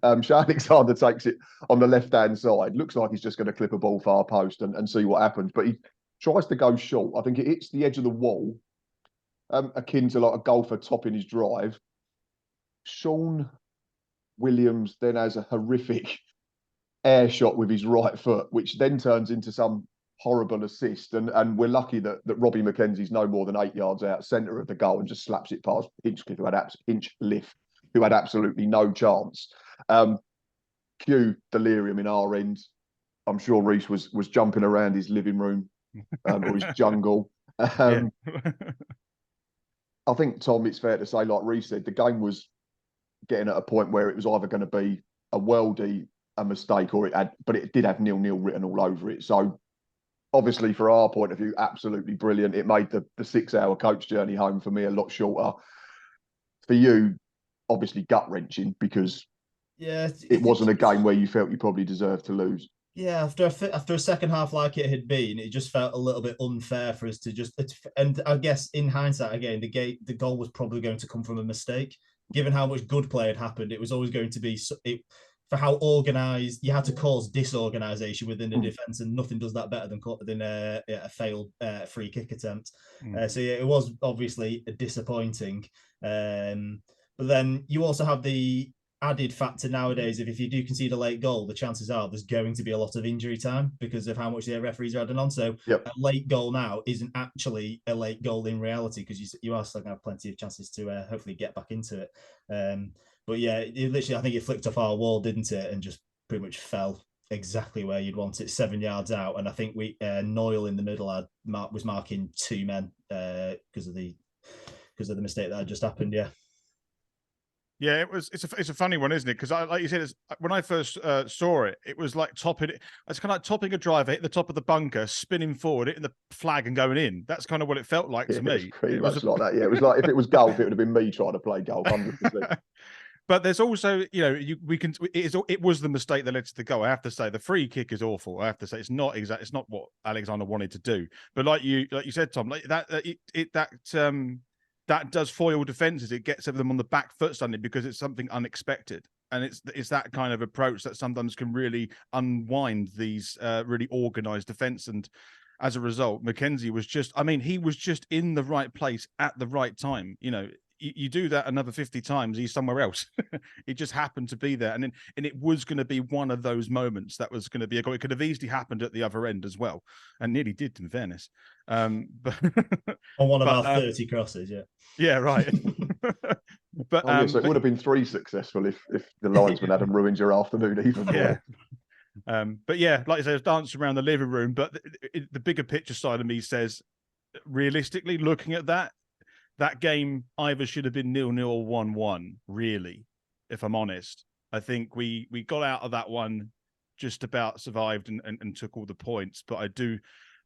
Shane Alexander takes it on the left-hand side. Looks like he's just going to clip a ball far post and see what happens. But he tries to go short. I think it hits the edge of the wall, akin to like a golfer topping his drive. Sean Williams then has a horrific air shot with his right foot, which then turns into some horrible assist. And we're lucky that Robbie McKenzie's no more than 8 yards out, centre of the goal, and just slaps it past Hinchliffe, who had absolutely no chance. Cue delirium in our end. I'm sure Reece was jumping around his living room or his jungle. I think, Tom, it's fair to say, like Reece said, the game was getting at a point where it was either going to be a worldie, a mistake, but it did have 0-0 written all over it. So obviously, for our point of view, absolutely brilliant. It made the 6-hour coach journey home for me a lot shorter. For you, obviously gut-wrenching because it wasn't a game where you felt you probably deserved to lose. Yeah, after a second half like it had been, it just felt a little bit unfair for us to and I guess in hindsight, again, the goal was probably going to come from a mistake. given how much good play had happened, it was always going to be for how organised you had to cause disorganisation within the defence, and nothing does that better than a failed free kick attempt. So yeah, it was obviously disappointing. But then you also have the added factor nowadays if you do concede a late goal, the chances are there's going to be a lot of injury time because of how much the referees are adding on. So a late goal now isn't actually a late goal in reality, because you are still going to have plenty of chances to hopefully get back into it. But yeah, it literally, I think it flicked off our wall, didn't it? And just pretty much fell exactly where you'd want it, 7 yards out. And I think Noyle in the middle was marking 2 men because of the mistake that had just happened. Yeah. Yeah, it's a funny one, isn't it? Because like you said, when I first saw it, it was like topping it. It's kind of like topping a driver, hitting the top of the bunker, spinning forward, hitting the flag and going in. That's kind of what it felt like to me. Pretty much like that. Yeah, it was like if it was golf, it would have been me trying to play golf, 100%. But there's also, it was the mistake that led to the goal. I have to say the free kick is awful. I have to say it's not what Alexander wanted to do. But like you said, Tom, like that does foil defenses. It gets them on the back foot suddenly because it's something unexpected. And it's that kind of approach that sometimes can really unwind these really organized defense. And as a result, Mackenzie was he was just in the right place at the right time. You do that another 50 times, he's somewhere else. It just happened to be there. And it was going to be one of those moments that was going to be a goal. It could have easily happened at the other end as well. And nearly did, in fairness. But on one of our 30 crosses, yeah. Yeah, right. But so it would have been 3 successful if the linesman hadn't ruined your afternoon even more. Yeah. But yeah, like I said, I was dancing around the living room, but the bigger picture side of me says, realistically, looking at that game either should have been 0-0 or 1-1, really, if I'm honest. I think we got out of that one, just about survived and took all the points. But I do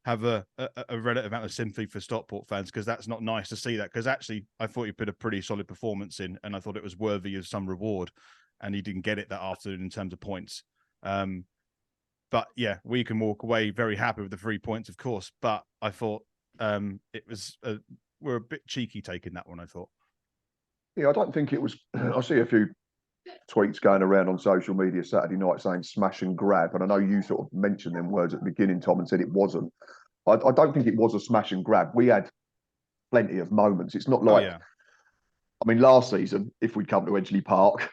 have a relative amount of sympathy for Stockport fans, because that's not nice to see that. Because actually, I thought he put a pretty solid performance in, and I thought it was worthy of some reward, and he didn't get it that afternoon in terms of points. But yeah, we can walk away very happy with the 3 points, of course. But I thought it was we're a bit cheeky taking that one, I thought. Yeah, I don't think it was. I see a few tweets going around on social media Saturday night saying smash and grab. And I know you sort of mentioned them words at the beginning, Tom, and said it wasn't. I don't think it was a smash and grab. We had plenty of moments. It's not like, I mean, last season, if we'd come to Edgeley Park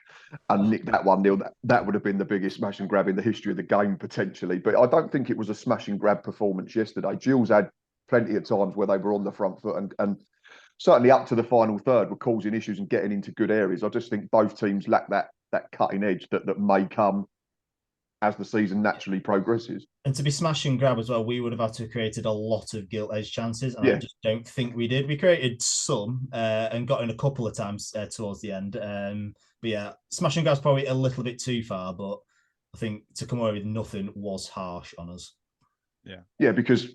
and nicked that 1-0, that would have been the biggest smash and grab in the history of the game, potentially. But I don't think it was a smash and grab performance yesterday. Gills had plenty of times where they were on the front foot and certainly up to the final third were causing issues and getting into good areas. I just think both teams lack that cutting edge that may come as the season naturally progresses. And to be smash and grab as well, we would have had to have created a lot of gilt edge chances, and I just don't think we did. We created some and got in a couple of times towards the end. But yeah, smash and grab's probably a little bit too far, but I think to come away with nothing was harsh on us. Yeah, because,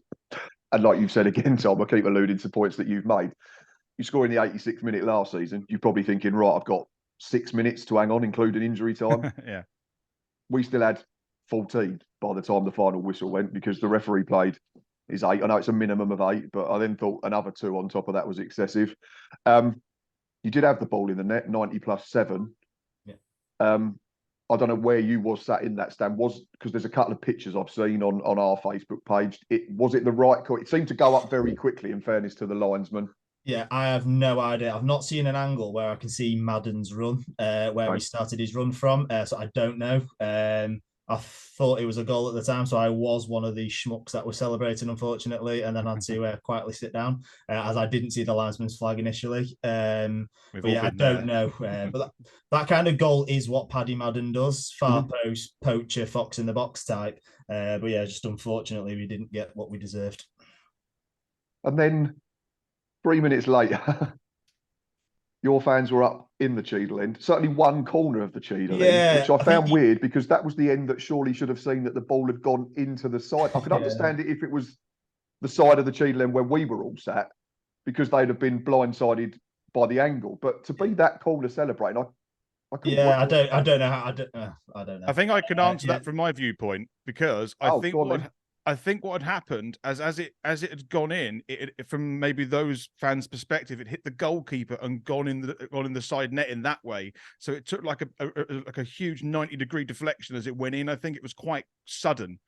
and like you've said again, Tom, I keep alluding to points that you've made. You score in the 86th minute last season, you're probably thinking, right, I've got 6 minutes to hang on, including injury time. We still had 14 by the time the final whistle went, because the referee played his 8. I know it's a minimum of 8, but I then thought another 2 on top of that was excessive. You did have the ball in the net, 90+7. I don't know where you was sat in that stand, because there's a couple of pictures I've seen on our Facebook page. Was it the right call? It seemed to go up very quickly, in fairness to the linesman. Yeah, I have no idea. I've not seen an angle where I can see Madden's run, where he started his run from. So I don't know. I thought it was a goal at the time, so I was one of the schmucks that was celebrating, unfortunately, and then had to quietly sit down, as I didn't see the linesman's flag initially. But yeah, I don't know. But that kind of goal is what Paddy Madden does: far post, poacher, fox in the box type. But yeah, just unfortunately, we didn't get what we deserved. And then 3 minutes later, your fans were up in the Cheadle end, certainly one corner of the Cheadle end, which I found weird, because that was the end that surely should have seen that the ball had gone into the side. I could understand it if it was the side of the Cheadle end where we were all sat, because they'd have been blindsided by the angle. But to be that corner celebrating, I don't know how. I don't know. I think I can answer that from my viewpoint, because I think I think what had happened as it had gone in, from maybe those fans' perspective, it hit the goalkeeper and gone in the side net in that way. So it took like a huge 90-degree deflection as it went in. I think it was quite sudden.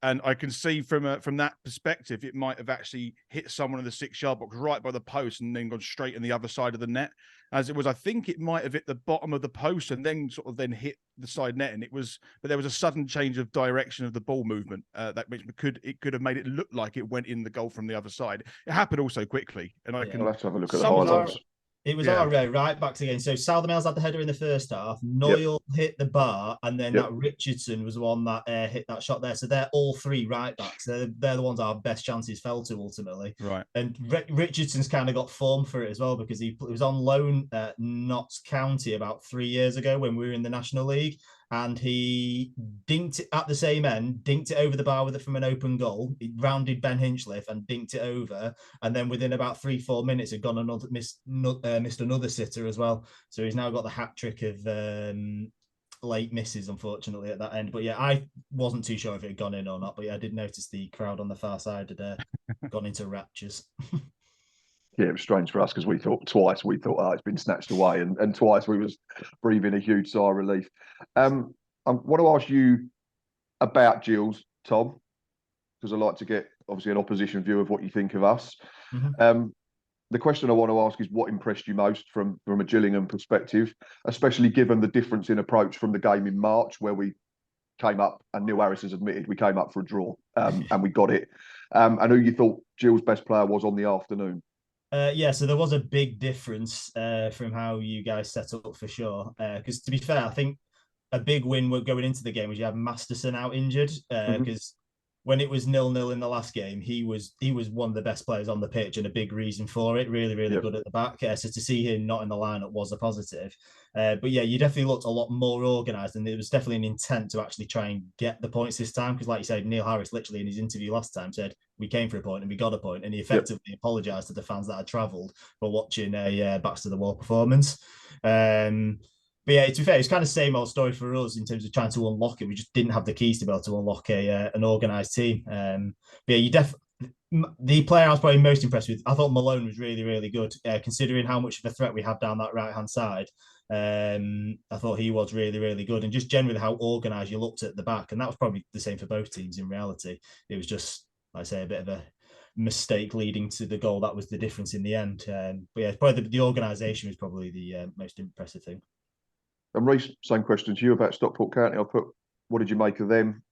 And I can see from that perspective, it might have actually hit someone in the 6-yard box right by the post and then gone straight in the other side of the net. As it was, I think it might have hit the bottom of the post and then then hit the side net. And but there was a sudden change of direction of the ball movement that which could have made it look like it went in the goal from the other side. It happened all so quickly, and I can. I'll have to have a look at the highlights. It was our right backs again. So Southermales had the header in the first half. Noyle hit the bar, and then that Richardson was the one that hit that shot there. So they're all three right backs. They're the ones our best chances fell to ultimately. Right. And Richardson's kind of got form for it as well because he was on loan at Notts County about 3 years ago when we were in the National League. And he dinked it at the same end, dinked it over the bar with it from an open goal. He rounded Ben Hinchliffe and dinked it over. And then within about 3-4 minutes, had gone missed another sitter as well. So he's now got the hat trick of late misses, unfortunately, at that end. But yeah, I wasn't too sure if it had gone in or not. But yeah, I did notice the crowd on the far side had gone into raptures. Yeah, it was strange for us because we thought, oh, it's been snatched away. And twice we was breathing a huge sigh of relief. I want to ask you about Gills, Tom, because I like to get, obviously, an opposition view of what you think of us. Mm-hmm. The question I want to ask is what impressed you most from a Gillingham perspective, especially given the difference in approach from the game in March where we came up, and Neil Harris has admitted we came up for a draw and we got it. And who you thought Gills' best player was on the afternoon? Yeah, so there was a big difference from how you guys set up for sure. Because to be fair, I think a big win going into the game was you had Masterson out injured because when it was 0-0 in the last game, he was one of the best players on the pitch and a big reason for it. Really, really good at the back. So to see him not in the lineup was a positive. But yeah, you definitely looked a lot more organised, and there was definitely an intent to actually try and get the points this time. Because like you said, Neil Harris literally in his interview last time said, we came for a point and we got a point, and he effectively apologised to the fans that had travelled for watching a backs to the wall performance. But yeah, to be fair, it's kind of same old story for us in terms of trying to unlock it. We just didn't have the keys to be able to unlock an organised team. But yeah, the player I was probably most impressed with, I thought Malone was really, really good, considering how much of a threat we have down that right-hand side. I thought he was really, really good, and just generally how organised you looked at the back. And that was probably the same for both teams in reality. It was just, like I say, a bit of a mistake leading to the goal. That was the difference in the end. But yeah, probably the organisation was probably the most impressive thing. And Reece, same question to you about Stockport County. What did you make of them?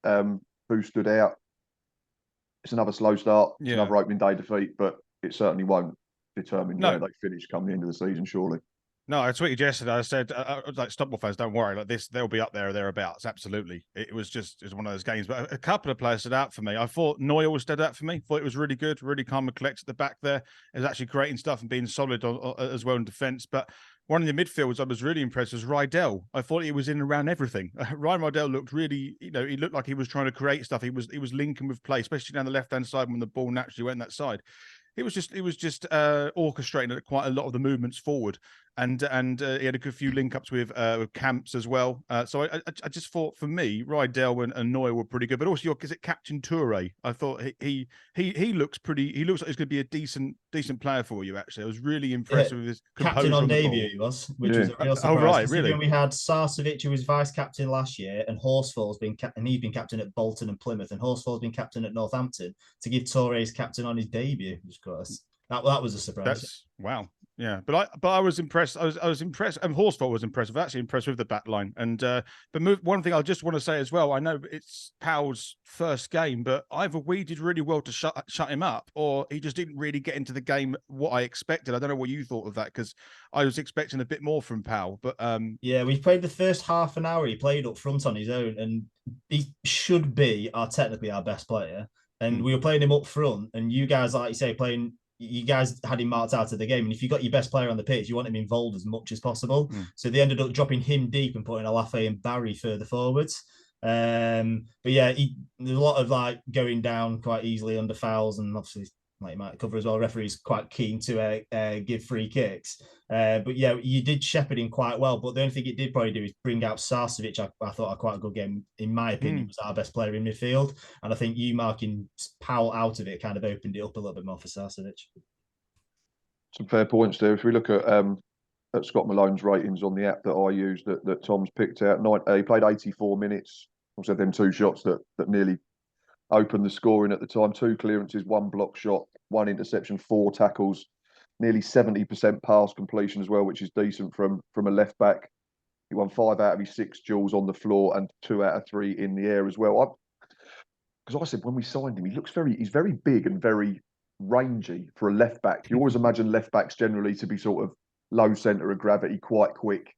Who stood out? It's another slow start, another opening day defeat, but it certainly won't determine where they finish come the end of the season, surely. No, I tweeted yesterday. I said, like, Stockport fans, don't worry. Like this, they'll be up there or thereabouts. Absolutely. It was one of those games. But a couple of players stood out for me. I thought Noyle stood out for me. Thought it was really good, really calm and collected at the back there. It was actually creating stuff and being solid as well in defence. But one of the midfields I was really impressed was Rydell. I thought he was in and around everything. Ryan Rydell looked really, he looked like he was trying to create stuff. He was linking with play, especially down the left-hand side when the ball naturally went that side. It was just orchestrating quite a lot of the movements forward, and he had a good few link ups with Camps as well. So I just thought, for me, Rydell and Noy were pretty good, but also is it Captain Toure? I thought he looks pretty. He looks like he's going to be a decent player for you. Actually, I was really impressed with his captain on debut. He was, which was a real surprise. Oh right, really? We had Sarcevic, who was vice captain last year, and Horsfall's been and he's been captain at Bolton and Plymouth, and Horsfall's been captain at Northampton. To give Toure's captain on his debut, that was a surprise. Wow. Yeah, but I was impressed. I was impressed, and Horsfall was impressive. Actually impressed with the back line. And one thing I just want to say as well. I know it's Powell's first game, but either we did really well to shut him up, or he just didn't really get into the game what I expected. I don't know what you thought of that, because I was expecting a bit more from Powell. But yeah, we played the first half an hour. He played up front on his own, and he should be technically our best player. And we were playing him up front, and you guys, like you say, you guys had him marked out of the game. And if you got your best player on the pitch, you want him involved as much as possible. So they ended up dropping him deep and putting Alafe and Barry further forwards. But yeah, there's a lot of like going down quite easily under fouls, and obviously like you might cover as well. Referee's quite keen to give free kicks. But yeah, you did shepherd him quite well. But the only thing it did probably do is bring out Sarcevic. I thought a quite a good game, in my opinion, was our best player in midfield. And I think you marking Powell out of it kind of opened it up a little bit more for Sarcevic. Some fair points there. If we look at Scott Malone's ratings on the app that I use, that Tom's picked out, he played 84 minutes. Also, them 2 shots that nearly opened the scoring at the time. 2 clearances, 1 block shot, 1 interception, 4 tackles, nearly 70% pass completion as well, which is decent from a left back. He won 5 out of his 6 duels on the floor and 2 out of 3 in the air as well. Because I said when we signed him, he's very big and very rangy for a left back. You always imagine left backs generally to be sort of low centre of gravity, quite quick.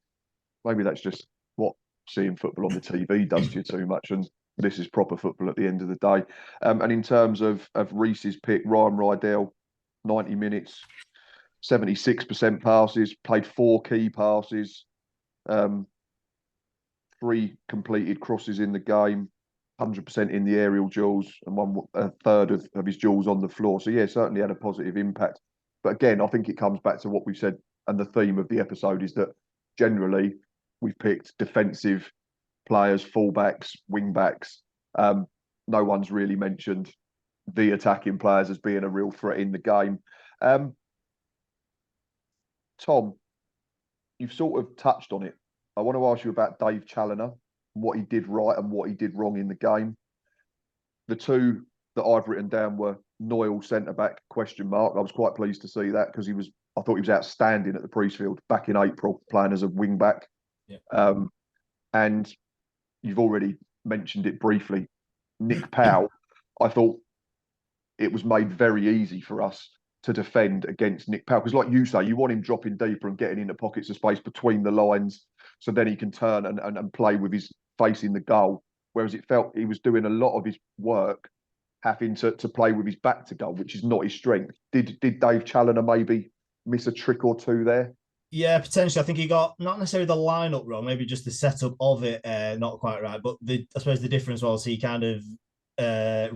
Maybe that's just what seeing football on the TV does to you too much, and this is proper football at the end of the day. And in terms of Reese's pick, Ryan Rydell, 90 minutes, 76% passes, played 4 key passes, 3 completed crosses in the game, 100% in the aerial duels, and a third of his duels on the floor. So yeah, certainly had a positive impact. But again, I think it comes back to what we've said, and the theme of the episode is that generally we've picked defensive players, fullbacks, wingbacks. No one's really mentioned the attacking players as being a real threat in the game. Tom, you've sort of touched on it. I want to ask you about Dave Challoner, what he did right and what he did wrong in the game. The 2 that I've written down were Noyle centre-back, ? I was quite pleased to see that because I thought he was outstanding at the Priestfield back in April, playing as a wing-back. Yeah. And you've already mentioned it briefly. Nick Powell, I thought it was made very easy for us to defend against Nick Powell. Because like you say, you want him dropping deeper and getting into pockets of space between the lines so then he can turn and play with his face in the goal. Whereas it felt he was doing a lot of his work having to play with his back to goal, which is not his strength. Did Dave Challoner maybe miss a trick or 2 there? Yeah, potentially. I think he got not necessarily the lineup wrong, maybe just the setup of it not quite right. But I suppose the difference was he kind of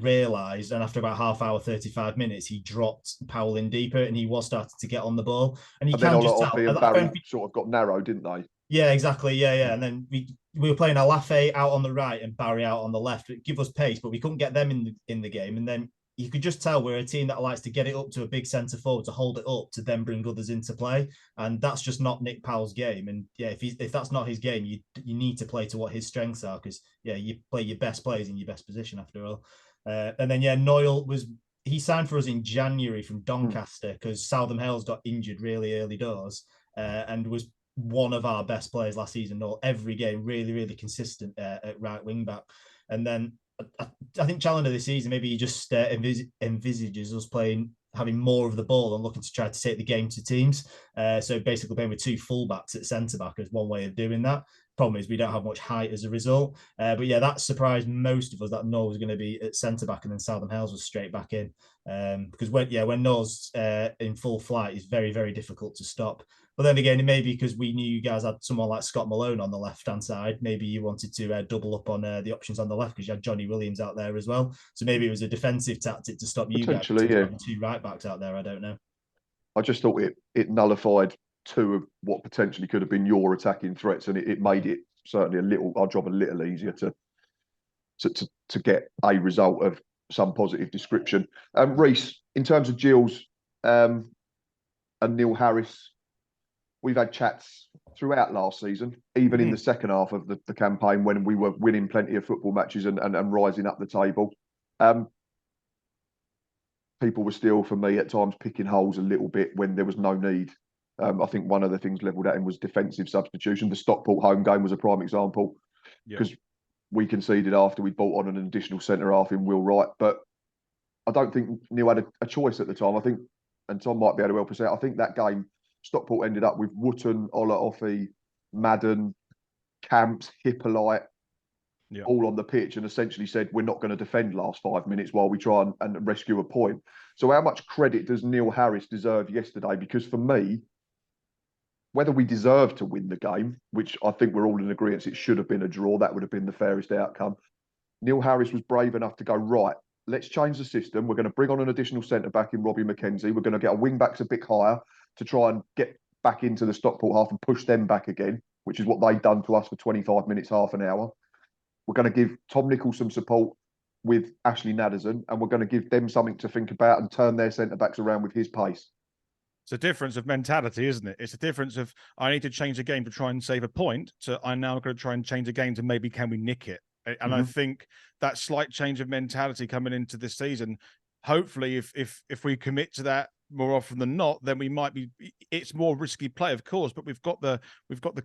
realised, and after about half hour, 35 minutes, he dropped Powell in deeper, and he was starting to get on the ball. And then just tell. And Barry sort of got narrow, didn't they? Yeah, exactly. Yeah. And then we were playing Alafe out on the right and Barry out on the left. It gave us pace, but we couldn't get them in the game. And then you could just tell we're a team that likes to get it up to a big centre forward, to hold it up, to then bring others into play. And that's just not Nick Powell's game. And yeah, if that's not his game, you need to play to what his strengths are, because yeah, you play your best players in your best position after all. And then yeah, Noyle he signed for us in January from Doncaster because Southam Hales got injured really early doors and was one of our best players last season. Every game, really, really consistent at right wing back. And then I think Challoner this season, maybe he just envisages us having more of the ball and looking to try to take the game to teams. So basically playing with 2 fullbacks at centre back is one way of doing that. Problem is we don't have much height as a result. But yeah, that surprised most of us that Noel was going to be at centre back and then Southam Hales was straight back in. Because when Noel's in full flight, it's very, very difficult to stop. But then again, it may be because we knew you guys had someone like Scott Malone on the left-hand side. Maybe you wanted to double up on the options on the left because you had Johnny Williams out there as well. So maybe it was a defensive tactic to stop you guys. Yeah. 2 right-backs out there, I don't know. I just thought it nullified 2 of what potentially could have been your attacking threats, and it made it certainly our job a little easier to get a result of some positive description. Reese, in terms of Gills and Neil Harris, we've had chats throughout last season, even in the second half of the campaign when we were winning plenty of football matches and rising up the table. People were still, for me, at times picking holes a little bit when there was no need. I think one of the things levelled at him was defensive substitution. The Stockport home game was a prime example because we conceded after we brought on an additional centre-half in Will Wright. But I don't think Neil had a choice at the time. I think, and Tom might be able to help us out, I think that game, Stockport ended up with Wootton, Ola-Offey, Madden, Camps, Hippolyte, all on the pitch, and essentially said, we're not going to defend last 5 minutes while we try and rescue a point. So how much credit does Neil Harris deserve yesterday? Because for me, whether we deserve to win the game, which I think we're all in agreement it should have been a draw, that would have been the fairest outcome. Neil Harris was brave enough to go, right, let's change the system. We're going to bring on an additional centre-back in Robbie McKenzie. We're going to get our wing-backs a bit higher to try and get back into the Stockport half and push them back again, which is what they've done to us for 25 minutes, half an hour. We're going to give Tom Nichols some support with Ashley Nadersson, and we're going to give them something to think about and turn their centre-backs around with his pace. It's a difference of mentality, isn't it? It's a difference of, I need to change the game to try and save a point, to I'm now going to try and change the game to maybe can we nick it? And I think that slight change of mentality coming into this season, hopefully if we commit to that more often than not, then we might be, it's more risky play, of course, but we've got the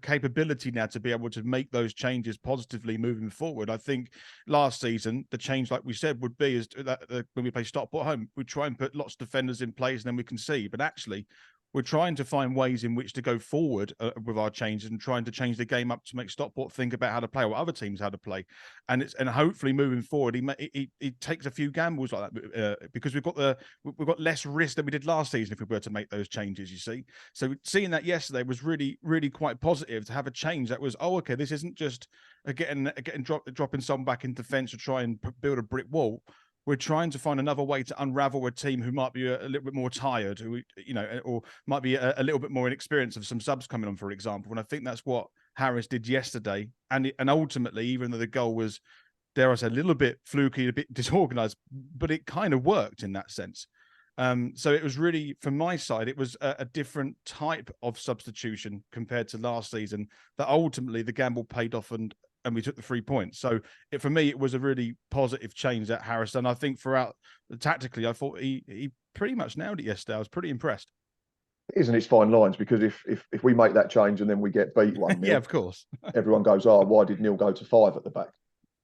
capability now to be able to make those changes positively moving forward. I think last season, the change, like we said, would be is that when we play Stockport home, we try and put lots of defenders in place and then we can see, but actually we're trying to find ways in which to go forward with our changes and trying to change the game up to make Stockport think about how to play or other teams how to play. And hopefully moving forward, he takes a few gambles like that because we've got less risk than we did last season if we were to make those changes, you see. So seeing that yesterday was really, really quite positive to have a change that was, oh, okay, this isn't just dropping someone back in defence to try and build a brick wall. We're trying to find another way to unravel a team who might be a little bit more tired, or might be a little bit more inexperienced of some subs coming on, for example. And I think that's what Harris did yesterday. And ultimately, even though the goal was, dare I say, a little bit fluky, a bit disorganized, but it kind of worked in that sense. So it was really, from my side, it was a different type of substitution compared to last season that ultimately the gamble paid off and we took the 3 points. So for me, it was a really positive change that Harris done. I think throughout tactically, I thought he pretty much nailed it yesterday. I was pretty impressed. It is, and it's fine lines because if we make that change and then we get beat 1-0, yeah, of course, everyone goes, oh, why did Neil go to 5 at the back?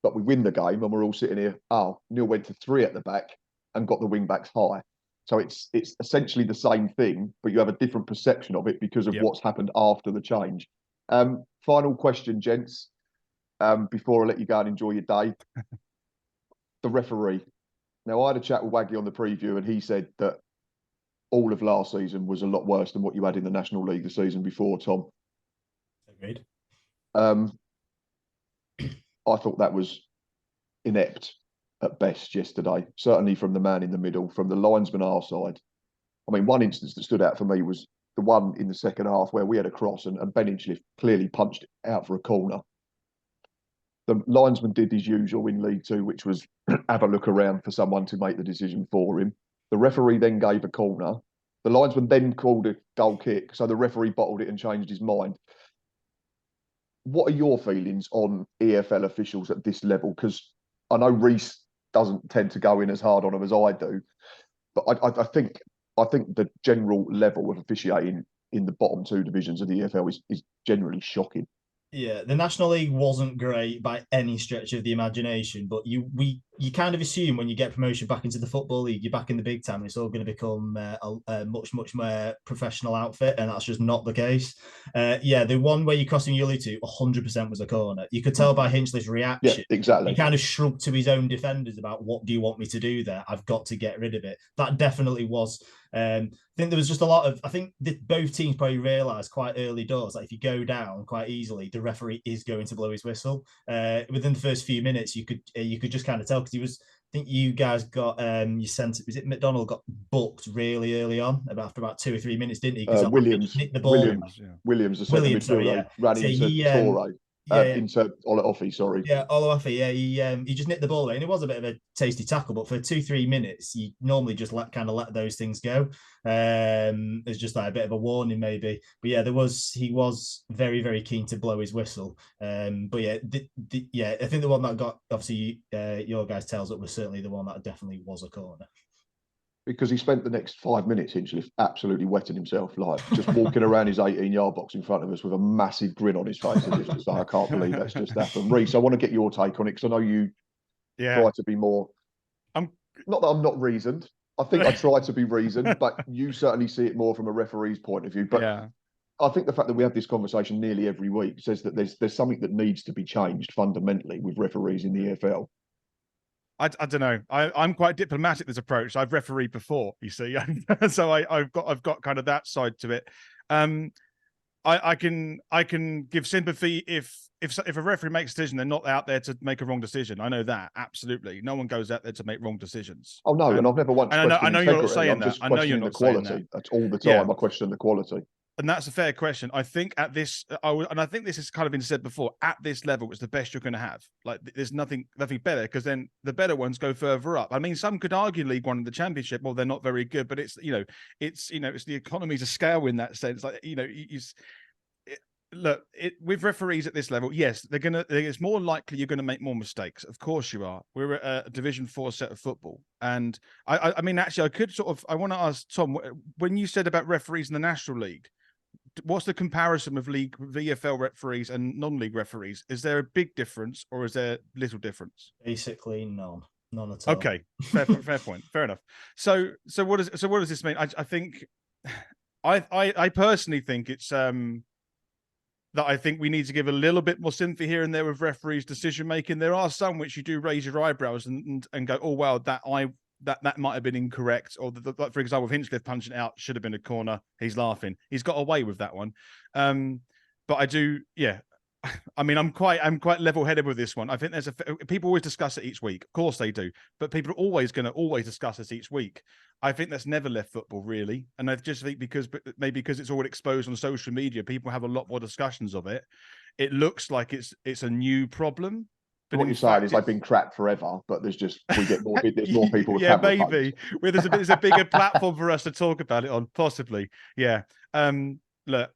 But we win the game and we're all sitting here, oh, Neil went to 3 at the back and got the wing backs high. So it's essentially the same thing, but you have a different perception of it because of what's happened after the change. Final question, gents. Before I let you go and enjoy your day, the referee. Now, I had a chat with Waggy on the preview, and he said that all of last season was a lot worse than what you had in the National League the season before, Tom. Agreed. I thought that was inept at best yesterday, certainly from the man in the middle, from the linesman our side. I mean, one instance that stood out for me was the one in the second half where we had a cross and Ben Hinchliffe clearly punched it out for a corner. The linesman did his usual in League Two, which was have a look around for someone to make the decision for him. The referee then gave a corner. The linesman then called a goal kick, so the referee bottled it and changed his mind. What are your feelings on EFL officials at this level? Because I know Reece doesn't tend to go in as hard on them as I do, but I think the general level of officiating in the bottom 2 divisions of the EFL is generally shocking. Yeah, the National League wasn't great by any stretch of the imagination, but you kind of assume when you get promotion back into the Football League, you're back in the big time, and it's all going to become a much more professional outfit, and that's just not the case. The one where you're crossing Yuli to 100% was a corner. You could tell by Hinchliffe's reaction. Yeah, exactly. He kind of shrugged to his own defenders about, what do you want me to do there? I've got to get rid of it. That definitely was. I think there was just a lot of, I think both teams probably realised quite early doors that if you go down quite easily, the referee is going to blow his whistle. Within the first few minutes, you could just kind of tell, because he was, I think you guys got you sent, was it McDonald got booked really early on after about 2 or 3 minutes, didn't he? Williams, the ball. Williams, the centre midfielder, ran so into Torre. Into Olaofe, sorry. Yeah, Olaofe, he just nicked the ball away, and it was a bit of a tasty tackle, but for 2-3 minutes, you normally just let those things go. It's just like a bit of a warning, maybe. But yeah, he was very, very keen to blow his whistle. But yeah, I think the one that got, obviously, your guys' tails up was certainly the one that definitely was a corner. Because he spent the next 5 minutes, Hinchliff, absolutely wetting himself, like just walking around his 18-yard box in front of us with a massive grin on his face, as if to say, I can't believe that's just happened. Reece, I want to get your take on it, because I know you try to be more... Not that I'm not reasoned. I think I try to be reasoned, but you certainly see it more from a referee's point of view. But I think the fact that we have this conversation nearly every week says that there's something that needs to be changed fundamentally with referees in the EFL. I don't know. I'm quite diplomatic this approach. I've refereed before, you see, so I've got kind of that side to it. I can give sympathy if a referee makes a decision, they're not out there to make a wrong decision. I know that, absolutely. No one goes out there to make wrong decisions. Oh no, and I've never once questioned I know you're not integrity. saying I'm that. just I know you're questioning the not saying quality. that. That's all the Yeah. time I question the quality. And that's a fair question. I think at this, and I think this has kind of been said before, at this level, it's the best you're going to have. Like, there's nothing better, because then the better ones go further up. I mean, some could argue League One and the Championship, well, they're not very good, but it's it's the economies of scale in that sense. Like, look, with referees at this level, yes, it's more likely you're going to make more mistakes. Of course you are. We're a Division 4 set of football. And I mean, actually, I want to ask Tom, when you said about referees in the National League, what's the comparison of league VFL referees and non-league referees? Is there a big difference, or is there little difference? Basically, none at all. Okay, fair point. Fair enough. So what does this mean? I think, I personally think it's that I think we need to give a little bit more sympathy here and there with referees' decision making. There are some which you do raise your eyebrows and go, oh wow, that might have been incorrect, or like, for example, Hinchcliffe punching out should have been a corner. He's laughing. He's got away with that one. But I do, yeah. I mean, I'm quite level-headed with this one. I think people always discuss it each week. Of course they do, but people are always going to discuss this each week. I think that's never left football, really, and I just think because it's all exposed on social media, people have a lot more discussions of it. It looks like it's a new problem. But what you're saying is they've been crap forever, but we get more. There's more people with camera maybe. Well, there's a bigger platform for us to talk about it on, possibly. Yeah. Look,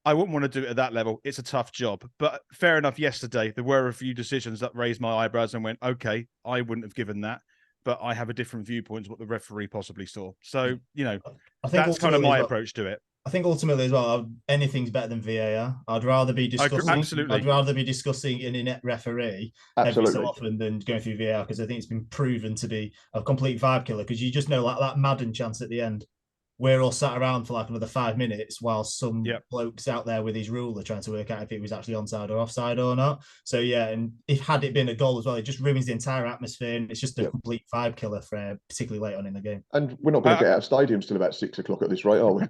I wouldn't want to do it at that level. It's a tough job, but fair enough. Yesterday, there were a few decisions that raised my eyebrows and went, okay, I wouldn't have given that, but I have a different viewpoint to what the referee possibly saw. So, I think that's kind of my approach to it. I think ultimately as well, anything's better than VAR. I'd rather be discussing. Absolutely. I'd rather be discussing an inept referee every so often than going through VAR, because I think it's been proven to be a complete vibe killer. Because you just know, like that Madden chance at the end, we're all sat around for like another 5 minutes while some bloke's out there with his ruler trying to work out if it was actually onside or offside or not. So yeah, and had it been a goal as well, it just ruins the entire atmosphere, and it's just a complete vibe killer for particularly late on in the game. And we're not going to get out of stadiums till about 6 o'clock at this rate, are we?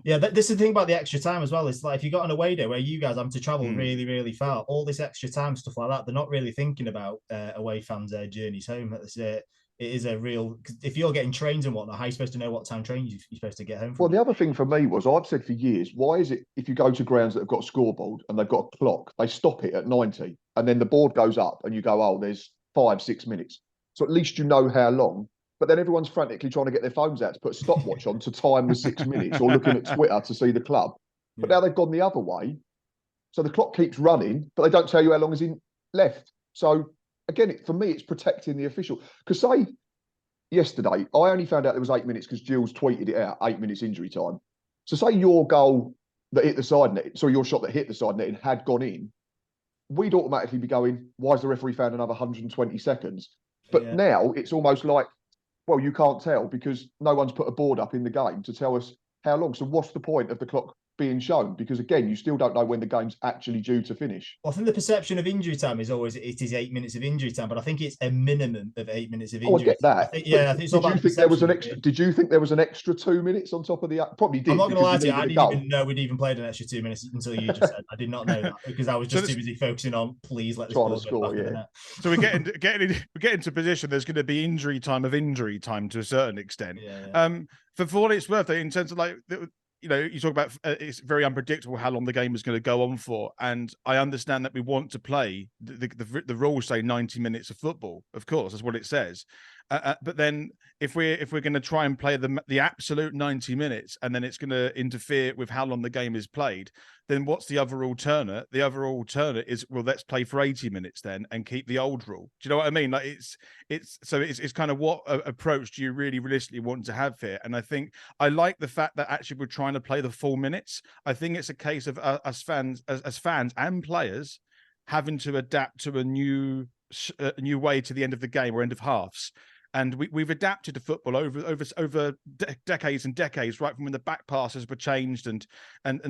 Yeah, this is the thing about the extra time as well. It's like if you got an away day where you guys have to travel really, really far, all this extra time, stuff like that, they're not really thinking about away fans' journeys home. It is a real, if you're getting trains and whatnot, how are you supposed to know what time trains you're supposed to get home from? Well, the other thing for me was, I've said for years, why is it if you go to grounds that have got a scoreboard and they've got a clock, they stop it at 90 and then the board goes up and you go, oh, there's 5-6 minutes. So at least you know how long. But then everyone's frantically trying to get their phones out to put a stopwatch on to time the 6 minutes, or looking at Twitter to see the club. But now they've gone the other way. So the clock keeps running, but they don't tell you how long is in left. So again, for me, it's protecting the official. Because say yesterday, I only found out there was 8 minutes because Gills tweeted it out, 8 minutes injury time. So say your goal that hit the side net, so your shot that hit the side net and had gone in, we'd automatically be going, why has the referee found another 120 seconds? But now it's almost like, well, you can't tell because no one's put a board up in the game to tell us how long. So what's the point of the clock being shown? Because again, you still don't know when the game's actually due to finish. Well, I think the perception of injury time is always it is 8 minutes of injury time, but I think it's a minimum of 8 minutes of injury. I get that. I think it's all about did you think there was an extra 2 minutes on top of the? Probably did. I'm not going to lie to you. I didn't even know we'd even played an extra 2 minutes until you just said. I did not know that because I was just too busy focusing on please let this ball go back in the net. So we get into position. There's going to be injury time to a certain extent. For what it's worth, in terms of like. You talk about it's very unpredictable how long the game is going to go on for, and I understand that we want to play. The rules say 90 minutes of football, of course, that's what it says. But then if we're going to try and play the absolute 90 minutes, and then it's going to interfere with how long the game is played, then what's the other alternate? The other alternate is, well, let's play for 80 minutes then and keep the old rule. Do you know what I mean? Like it's kind of what approach do you really realistically want to have here? And I think I like the fact that actually we're trying to play the full minutes. I think it's a case of us fans, as fans and players, having to adapt to a new way to the end of the game or end of halves. And we've adapted to football over decades and decades, right from when the back passes were changed and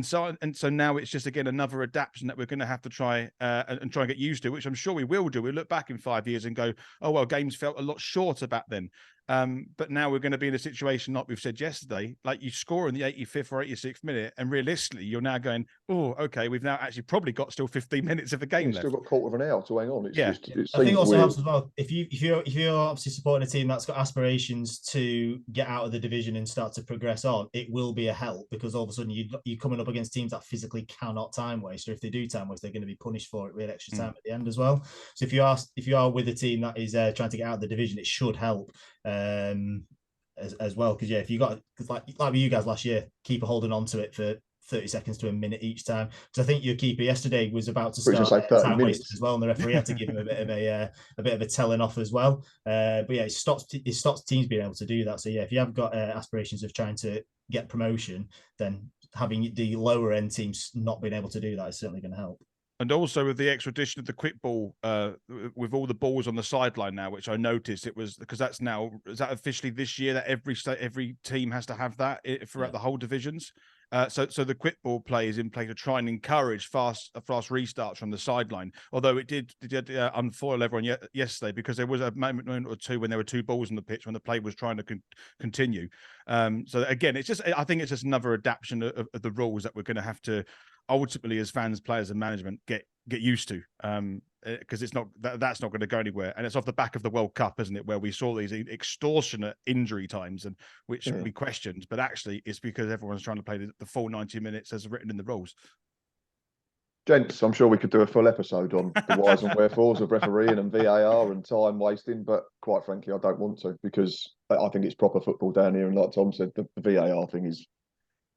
so on. And so now it's just again another adaptation that we're going to have to try and get used to, which I'm sure we will do. We look back in 5 years and go, oh well, games felt a lot shorter back then. But now we're going to be in a situation like we've said yesterday, like you score in the 85th or 86th minute, and realistically, you're now going, oh, okay, we've now actually probably got still 15 minutes of a game You've left. still got a quarter of an hour to hang on. It's Yeah. just, it I think seems also weird. helps as well. If you're obviously supporting a team that's got aspirations to get out of the division and start to progress on, it will be a help, because all of a sudden you're coming up against teams that physically cannot time waste, or if they do time waste, they're going to be punished for it with extra time at the end as well. So if you are with a team that is trying to get out of the division, it should help. As well, because if you got, like with you guys last year, keeper holding on to it for 30 seconds to a minute each time, because I think your keeper yesterday was about to start time wasting as well, and the referee had to give him a bit of a telling off as well. But yeah, it stops teams being able to do that. So yeah, if you have got aspirations of trying to get promotion, then having the lower end teams not being able to do that is certainly going to help. And also with the extra addition of the quick ball, with all the balls on the sideline now, which I noticed it was, because is that officially this year that every team has to have that throughout the whole divisions. So the quick ball play is in play to try and encourage fast restarts from the sideline. Although it did unfoil everyone yesterday, because there was a moment or two when there were two balls on the pitch when the play was trying to continue. So again, I think it's just another adaptation of the rules that we're going to have to ultimately, as fans, players, and management, get used to, because that's not going to go anywhere, and it's off the back of the World Cup, isn't it, where we saw these extortionate injury times, and which we questioned, but actually it's because everyone's trying to play the full 90 minutes as written in the rules. Gents, I'm sure we could do a full episode on the whys and wherefores of refereeing and VAR and time wasting, but quite frankly, I don't want to, because I think it's proper football down here, and like Tom said, the VAR thing is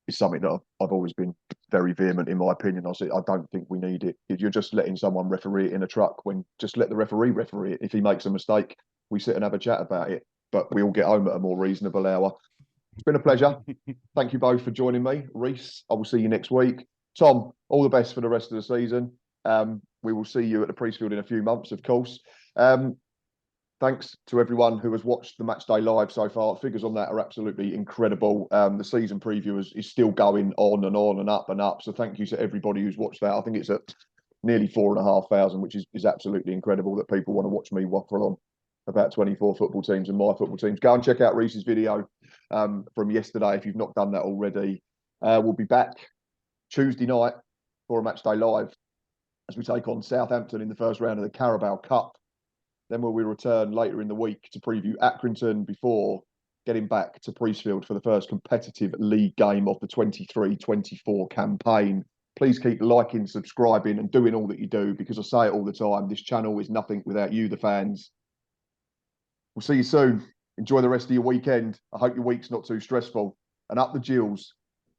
something that I've always been very vehement in my opinion. I don't think we need it. If you're just letting someone referee it in a truck, when just let the referee it. If he makes a mistake, we sit and have a chat about it, but we all get home at a more reasonable hour. It's been a pleasure. Thank you both for joining me. Reese, I will see you next week. Tom, all the best for the rest of the season. We will see you at the Priestfield in a few months, of course. Thanks to everyone who has watched the match day live so far. Figures on that are absolutely incredible. The season preview is still going on and on and up and up. So thank you to everybody who's watched that. I think it's at nearly 4,500, which is absolutely incredible that people want to watch me waffle on about 24 football teams and my football teams. Go and check out Reese's video from yesterday if you've not done that already. We'll be back Tuesday night for a match day live as we take on Southampton in the first round of the Carabao Cup. Then will we return later in the week to preview Accrington before getting back to Priestfield for the first competitive league game of the 23-24 campaign. Please keep liking, subscribing and doing all that you do, because I say it all the time, this channel is nothing without you, the fans. We'll see you soon. Enjoy the rest of your weekend. I hope your week's not too stressful. And up the Gills.